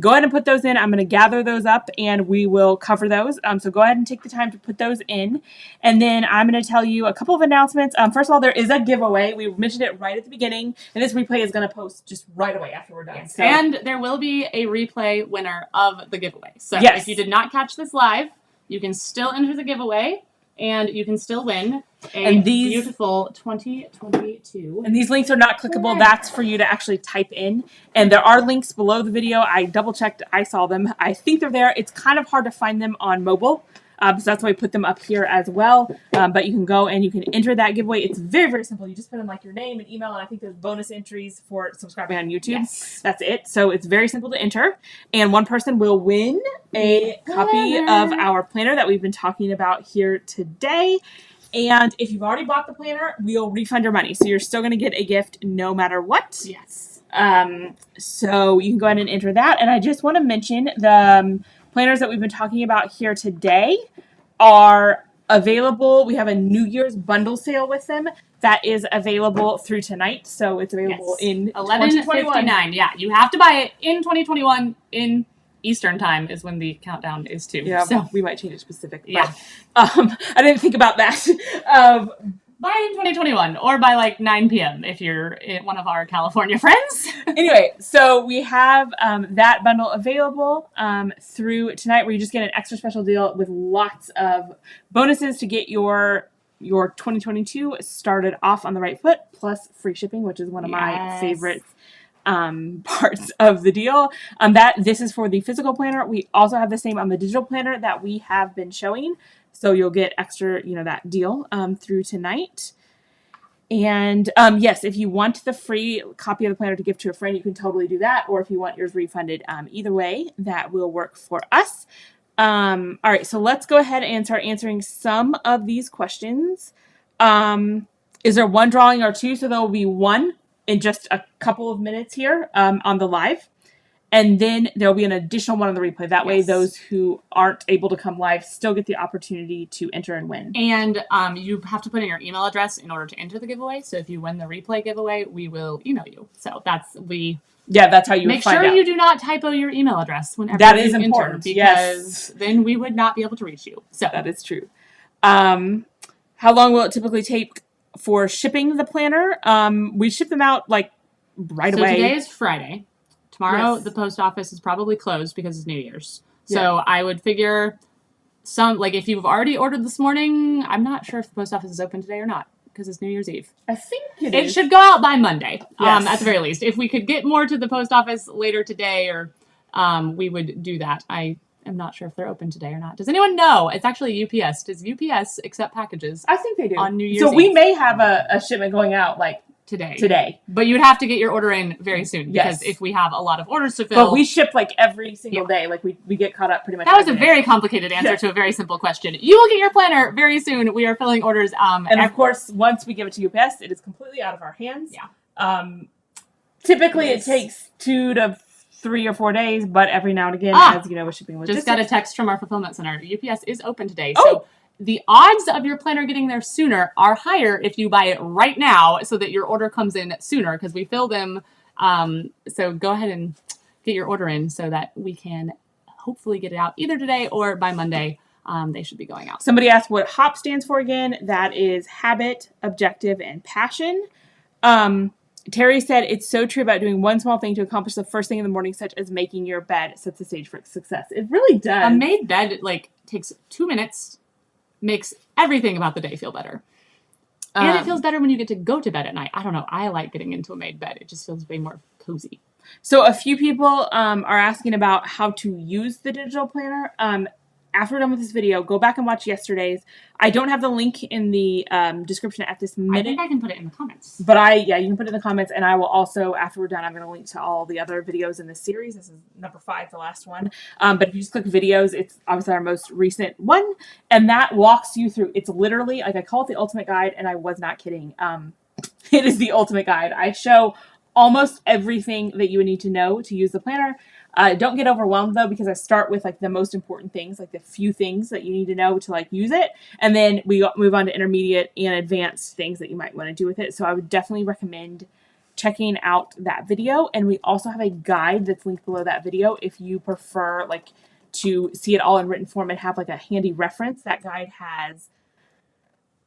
[SPEAKER 1] go ahead and put those in. I'm going to gather those up and we will cover those. So go ahead and take the time to put those in. And then I'm going to tell you a couple of announcements. First of all, there is a giveaway. We mentioned it right at the beginning, and this replay is going to post just right away after we're done.
[SPEAKER 2] Yes. So, and there will be a replay winner of the giveaway. So if you did not catch this live, you can still enter the giveaway and you can still win
[SPEAKER 1] And these-
[SPEAKER 2] beautiful 2022.
[SPEAKER 1] And these links are not clickable. That's for you to actually type in. And there are links below the video. I double checked. I saw them. I think they're there. It's kind of hard to find them on mobile. So that's why I put them up here as well. But you can go and you can enter that giveaway. It's very, very simple. You just put in like your name and email, and I think there's bonus entries for subscribing on YouTube.
[SPEAKER 2] Yes.
[SPEAKER 1] That's it. So it's very simple to enter. And one person will win a copy of our planner that we've been talking about here today. And if you've already bought the planner, we'll refund your money. So you're still going to get a gift no matter what.
[SPEAKER 2] Yes.
[SPEAKER 1] So you can go ahead and enter that. And I just want to mention the planners that we've been talking about here today are available. We have a New Year's bundle sale with them that is available through tonight. So it's available in
[SPEAKER 2] 11:59. Yeah, you have to buy it in 2021 in Eastern time is when the countdown is to.
[SPEAKER 1] Yeah,
[SPEAKER 2] so
[SPEAKER 1] we might change it specific.
[SPEAKER 2] Yeah.
[SPEAKER 1] I didn't think about that.
[SPEAKER 2] Buy in 2021 or by like 9 p.m. if you're one of our California friends.
[SPEAKER 1] Anyway, so we have that bundle available through tonight where you just get an extra special deal with lots of bonuses to get your 2022 started off on the right foot, plus free shipping, which is one of my favorite parts of the deal. This is for the physical planner. We also have the same on the digital planner that we have been showing. So you'll get extra, that deal through tonight. And yes, if you want the free copy of the planner to give to a friend, you can totally do that. Or if you want yours refunded, either way, that will work for us. All right, so let's go ahead and start answering some of these questions. Is there one drawing or two? So there will be one in just a couple of minutes here on the live. And then there'll be an additional one on the replay. That way, those who aren't able to come live still get the opportunity to enter and win.
[SPEAKER 2] And you have to put in your email address in order to enter the giveaway. So if you win the replay giveaway, we will email you. So that's
[SPEAKER 1] how you
[SPEAKER 2] make sure you do not typo your email address whenever
[SPEAKER 1] that
[SPEAKER 2] you
[SPEAKER 1] is
[SPEAKER 2] enter,
[SPEAKER 1] important
[SPEAKER 2] because then we would not be able to reach you. So
[SPEAKER 1] that is true. How long will it typically take for shipping the planner? We ship them out like right away.
[SPEAKER 2] So today is Friday. Tomorrow, the post office is probably closed because it's New Year's. So I would figure if you've already ordered this morning, I'm not sure if the post office is open today or not because it's New Year's Eve.
[SPEAKER 1] I think
[SPEAKER 2] it should go out by Monday, at the very least. If we could get more to the post office later today, or we would do that. I am not sure if they're open today or not. Does anyone know? It's actually UPS. Does UPS accept packages?
[SPEAKER 1] I think they do.
[SPEAKER 2] On New Year's
[SPEAKER 1] Eve.
[SPEAKER 2] So
[SPEAKER 1] we may have a shipment going out today.
[SPEAKER 2] But you'd have to get your order in very soon because if we have a lot of orders to fill.
[SPEAKER 1] But we ship every single day. We get caught up pretty much.
[SPEAKER 2] That was a very complicated answer to a very simple question. You will get your planner very soon. We are filling orders.
[SPEAKER 1] And of course, once we give it to UPS, it is completely out of our hands.
[SPEAKER 2] Yeah.
[SPEAKER 1] Typically, it takes 2 to 3 or 4 days, but every now and again, as you know, with shipping logistics.
[SPEAKER 2] Just got a text from our fulfillment center. UPS is open today. So the odds of your planner getting there sooner are higher if you buy it right now so that your order comes in sooner because we fill them. So go ahead and get your order in so that we can hopefully get it out either today or by Monday. They should be going out.
[SPEAKER 1] Somebody asked what HOP stands for again. That is habit, objective, and passion. Terry said, it's so true about doing one small thing to accomplish the first thing in the morning, such as making your bed, sets the stage for success. It really does.
[SPEAKER 2] A made bed takes 2 minutes. Makes everything about the day feel better. And it feels better when you get to go to bed at night. I don't know. I like getting into a made bed. It just feels way more cozy.
[SPEAKER 1] So a few people are asking about how to use the digital planner. After we're done with this video, go back and watch yesterday's. I don't have the link in the description at this minute.
[SPEAKER 2] I think I can put it in the comments.
[SPEAKER 1] But you can put it in the comments, and I will also, after we're done, I'm going to link to all the other videos in this series. This is number 5, the last one. But if you just click videos, it's obviously our most recent one, and that walks you through. It's literally, I call it the ultimate guide, and I was not kidding. It is the ultimate guide. I show almost everything that you would need to know to use the planner. Don't get overwhelmed though, because I start with the most important things, the few things that you need to know to use it. And then we move on to intermediate and advanced things that you might want to do with it. So I would definitely recommend checking out that video. And we also have a guide that's linked below that video. If you prefer to see it all in written form and have a handy reference, that guide has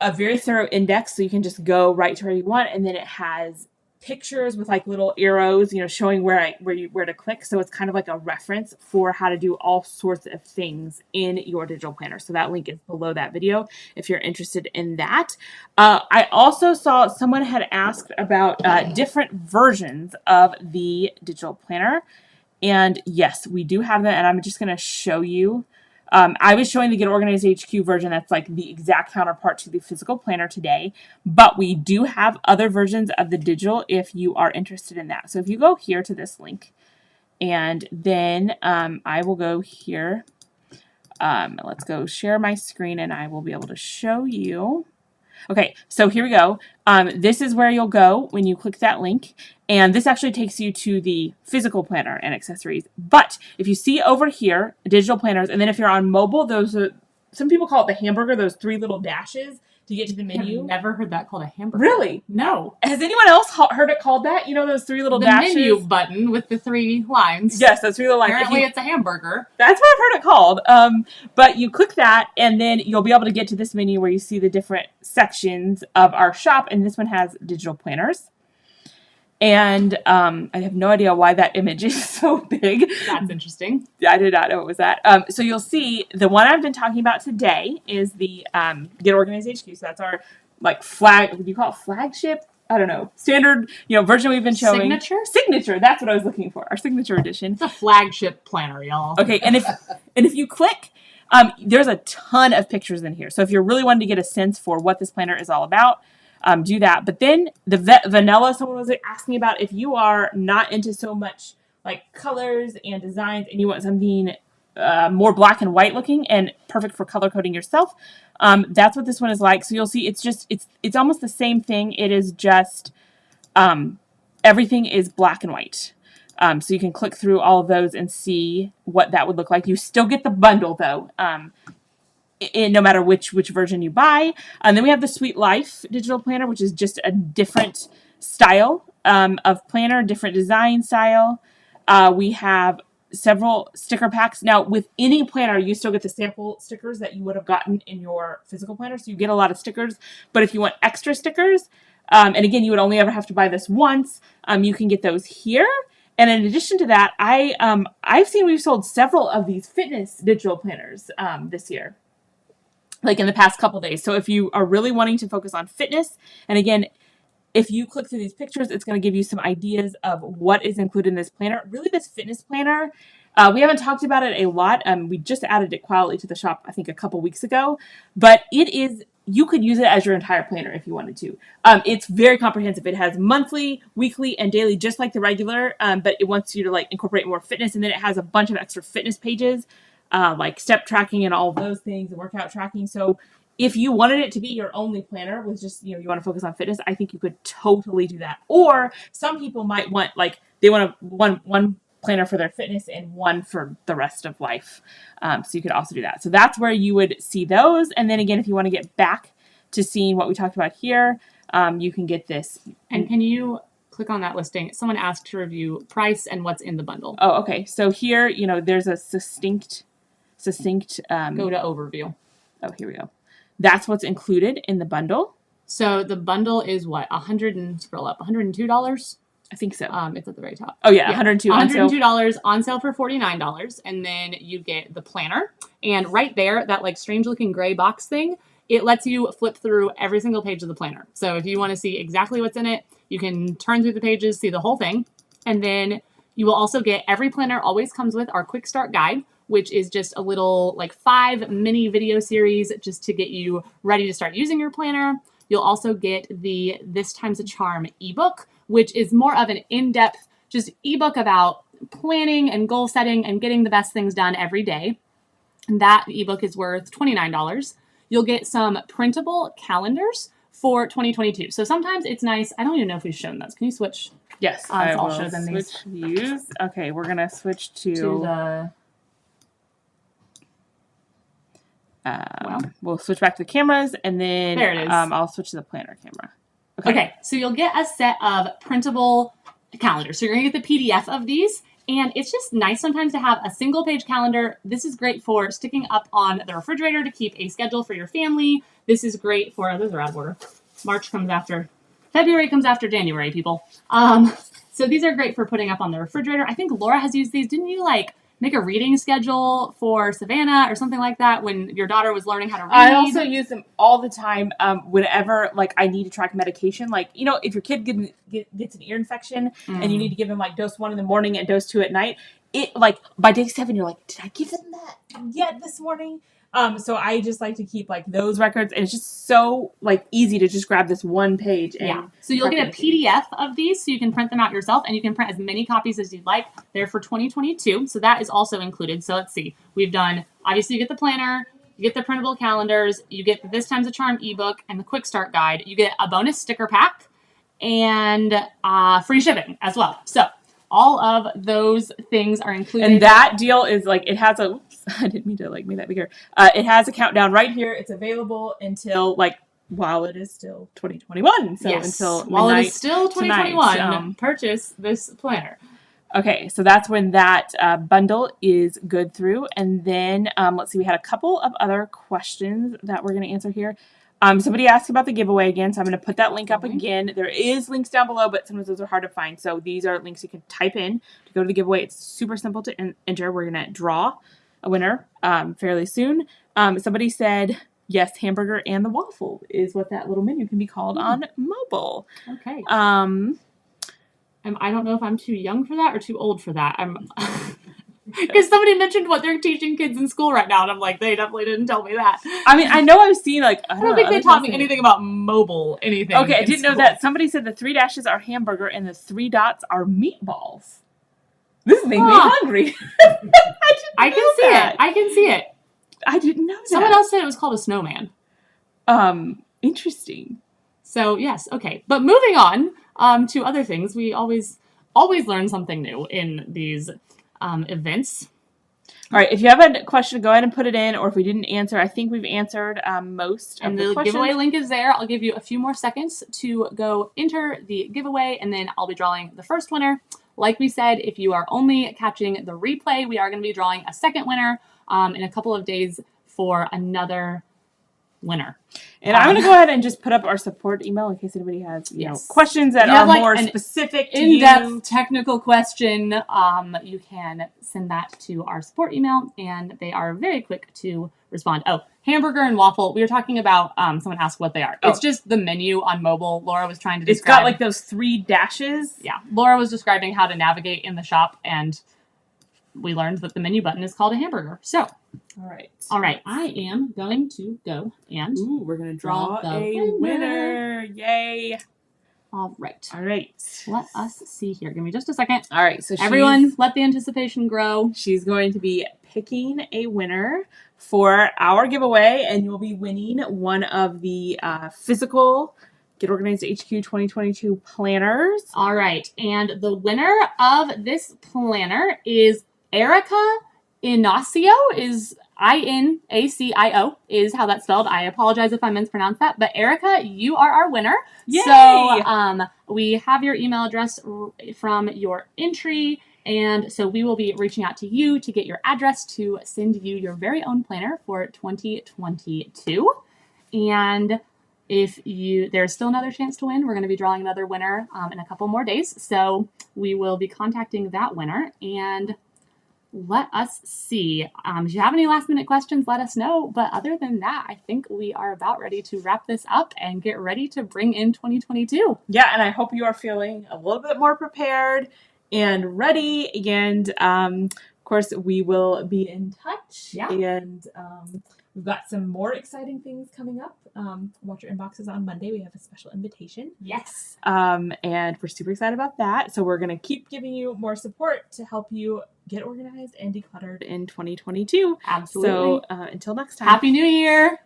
[SPEAKER 1] a very thorough index. So you can just go right to where you want. And then it has pictures with like little arrows, showing where to click. So it's kind of like a reference for how to do all sorts of things in your digital planner. So that link is below that video if you're interested in that. I also saw someone had asked about different versions of the digital planner. And yes, we do have them, and I'm just going to show you. I was showing the Get Organized HQ version that's like the exact counterpart to the physical planner today, but we do have other versions of the digital if you are interested in that. So if you go here to this link, and then I will go here. Let's go share my screen, and I will be able to show you. Okay, so here we go. This is where you'll go when you click that link. And this actually takes you to the physical planner and accessories. But if you see over here, digital planners, and then if you're on mobile, those are, some people call it the hamburger, those 3 little dashes to get to the menu.
[SPEAKER 2] I've never heard that called a hamburger.
[SPEAKER 1] Really?
[SPEAKER 2] No.
[SPEAKER 1] Has anyone else heard it called that? Those 3 little dashes?
[SPEAKER 2] The menu button with the 3 lines.
[SPEAKER 1] Yes, those 3 little lines.
[SPEAKER 2] Apparently it's a hamburger.
[SPEAKER 1] That's what I've heard it called. But you click that, and then you'll be able to get to this menu where you see the different sections of our shop, and this one has digital planners. And I have no idea why that image is so big.
[SPEAKER 2] That's interesting.
[SPEAKER 1] I did not know it was that. So you'll see the one I've been talking about today is the Get Organized HQ. So that's our like flag. Would you call it flagship? I don't know. Standard, version we've been showing. Signature. That's what I was looking for. Our signature edition.
[SPEAKER 2] It's a flagship planner, y'all.
[SPEAKER 1] Okay, and if you click, there's a ton of pictures in here. So if you're really wanting to get a sense for what this planner is all about, do that. But then the vanilla, someone was asking about, if you are not into so much like colors and designs and you want something more black and white looking and perfect for color coding yourself, that's what this one is like. So you'll see it's almost the same thing. It is just everything is black and white. So you can click through all of those and see what that would look like. You still get the bundle though. No matter which version you buy. And then we have the Sweet Life digital planner, which is just a different style of planner, different design style. We have several sticker packs. Now, with any planner, you still get the sample stickers that you would have gotten in your physical planner. So you get a lot of stickers. But if you want extra stickers, and again, you would only ever have to buy this once, you can get those here. And in addition to that, I've seen we've sold several of these fitness digital planners this year, like in the past couple days. So if you are really wanting to focus on fitness, and again, if you click through these pictures, it's going to give you some ideas of what is included in this planner. Really, this fitness planner, we haven't talked about it a lot. We just added it quietly to the shop, I think, a couple weeks ago. But you could use it as your entire planner if you wanted to. It's very comprehensive. It has monthly, weekly, and daily, just like the regular, but it wants you to like incorporate more fitness. And then it has a bunch of extra fitness pages, like step tracking and all of those things, and workout tracking. So if you wanted it to be your only planner with just, you want to focus on fitness, I think you could totally do that. Or some people might want, like, they want one planner for their fitness and one for the rest of life. So you could also do that. So that's where you would see those. And then again, if you want to get back to seeing what we talked about here, you can get this.
[SPEAKER 2] And can you click on that listing? Someone asked to review price and what's in the bundle.
[SPEAKER 1] Oh, okay. So here, there's a succinct.
[SPEAKER 2] Go to overview.
[SPEAKER 1] Oh, here we go. That's what's included in the bundle.
[SPEAKER 2] So the bundle is what? $102?
[SPEAKER 1] I think so.
[SPEAKER 2] It's at the very top.
[SPEAKER 1] Oh yeah, $102.
[SPEAKER 2] $102 on sale for $49, and then you get the planner. And right there, that like strange looking gray box thing, it lets you flip through every single page of the planner. So if you want to see exactly what's in it, you can turn through the pages, see the whole thing, and then you will also get, every planner always comes with our quick start guide, which is just a little like 5 mini video series just to get you ready to start using your planner. You'll also get the This Time's a Charm ebook, which is more of an in-depth just ebook about planning and goal setting and getting the best things done every day. And that ebook is worth $29. You'll get some printable calendars for 2022. So sometimes it's nice. I don't even know if we've shown those. Can you switch?
[SPEAKER 1] Yes,
[SPEAKER 2] I'll show them these.
[SPEAKER 1] Views. Okay, we're gonna switch to
[SPEAKER 2] the.
[SPEAKER 1] We'll switch back to the cameras, and then
[SPEAKER 2] there it is.
[SPEAKER 1] I'll switch to the planner camera.
[SPEAKER 2] Okay, so you'll get a set of printable calendars. So you're gonna get the PDF of these, and it's just nice sometimes to have a single page calendar. This is great for sticking up on the refrigerator to keep a schedule for your family. This is great for, those are out of order. March comes after February comes after January, people. So these are great for putting up on the refrigerator. I think Laura has used these. Didn't you like make a reading schedule for Savannah or something like that when your daughter was learning how to read?
[SPEAKER 1] I also use them all the time whenever like I need to track medication. Like, you know, if your kid gets an ear infection and you need to give them like dose 1 in the morning and dose 2 at night, it like by day 7 you're like, did I give them that yet this morning? So I just like to keep like those records, and it's just so like easy to just grab this one page. And
[SPEAKER 2] so you'll get a PDF of these, so you can print them out yourself, and you can print as many copies as you'd like. They're for 2022, so that is also included. So let's see, we've done, obviously you get the planner, you get the printable calendars, you get the This Time's a Charm ebook and the Quick Start Guide. You get a bonus sticker pack and free shipping as well. So all of those things are included.
[SPEAKER 1] And that deal is like, it has a, oops, I didn't mean to like make that bigger. It has a countdown right here. It's available until like, while it is still 2021. So until
[SPEAKER 2] while it is still 2021,
[SPEAKER 1] tonight,
[SPEAKER 2] purchase this planner.
[SPEAKER 1] Okay, so that's when that bundle is good through. And then let's see, we had a couple of other questions that we're going to answer here. Somebody asked about the giveaway again, so I'm going to put that link up again. There is links down below, but sometimes those are hard to find. So these are links you can type in to go to the giveaway. It's super simple to enter. We're going to draw a winner fairly soon. Somebody said, yes, hamburger and the waffle is what that little menu can be called on mobile.
[SPEAKER 2] Okay. I don't know if I'm too young for that or too old for that. Because somebody mentioned what they're teaching kids in school right now, and I'm like, they definitely didn't tell me that.
[SPEAKER 1] I mean, I know I've seen, like, I
[SPEAKER 2] don't think they taught me anything about mobile anything.
[SPEAKER 1] Okay, I didn't know that. Somebody said the 3 dashes are hamburger and the 3 dots are meatballs. This is making me hungry. I can see it. I can see it. I didn't know that.
[SPEAKER 2] Someone else said it was called a snowman.
[SPEAKER 1] Interesting.
[SPEAKER 2] So, yes, okay. But moving on to other things, we always learn something new in these events.
[SPEAKER 1] All right, if you have a question, go ahead and put it in, or if we didn't answer, I think we've answered most of the questions. And the
[SPEAKER 2] giveaway link is there. I'll give you a few more seconds to go enter the giveaway, and then I'll be drawing the first winner. Like we said, if you are only catching the replay, we are going to be drawing a second winner in a couple of days for another winner.
[SPEAKER 1] And I'm going to go ahead and just put up our support email in case anybody has you know, questions that are more specific to
[SPEAKER 2] in-depth technical question. You can send that to our support email, and they are very quick to respond. Oh, hamburger and waffle. We were talking about, someone asked what they are. It's just the menu on mobile. Laura was trying to describe.
[SPEAKER 1] It's got like those 3 dashes.
[SPEAKER 2] Yeah. Laura was describing how to navigate in the shop, and we learned that the menu button is called a hamburger. So, all right. I am going to go and
[SPEAKER 1] we're going to draw a winner. Yay.
[SPEAKER 2] All right. Let us see here. Give me just a second.
[SPEAKER 1] All right. So
[SPEAKER 2] everyone, let the anticipation grow.
[SPEAKER 1] She's going to be picking a winner for our giveaway, and you'll be winning one of the physical Get Organized HQ 2022 planners.
[SPEAKER 2] All right. And the winner of this planner is Erica Inacio, is I-N-A-C-I-O is how that's spelled. I apologize if I mispronounced that. But Erica, you are our winner.
[SPEAKER 1] Yay!
[SPEAKER 2] So we have your email address from your entry. And so we will be reaching out to you to get your address to send you your very own planner for 2022. And if there's still another chance to win, we're going to be drawing another winner in a couple more days. So we will be contacting that winner, and let us see. If you have any last minute questions, let us know. But other than that, I think we are about ready to wrap this up and get ready to bring in 2022.
[SPEAKER 1] Yeah, and I hope you are feeling a little bit more prepared and ready. And of course, we will be in touch.
[SPEAKER 2] Yeah.
[SPEAKER 1] And we've got some more exciting things coming up. Watch your inboxes on Monday. We have a special invitation.
[SPEAKER 2] Yes.
[SPEAKER 1] And we're super excited about that. So we're going to keep giving you more support to help you get organized and decluttered in 2022.
[SPEAKER 2] Absolutely.
[SPEAKER 1] So until next time.
[SPEAKER 2] Happy New Year.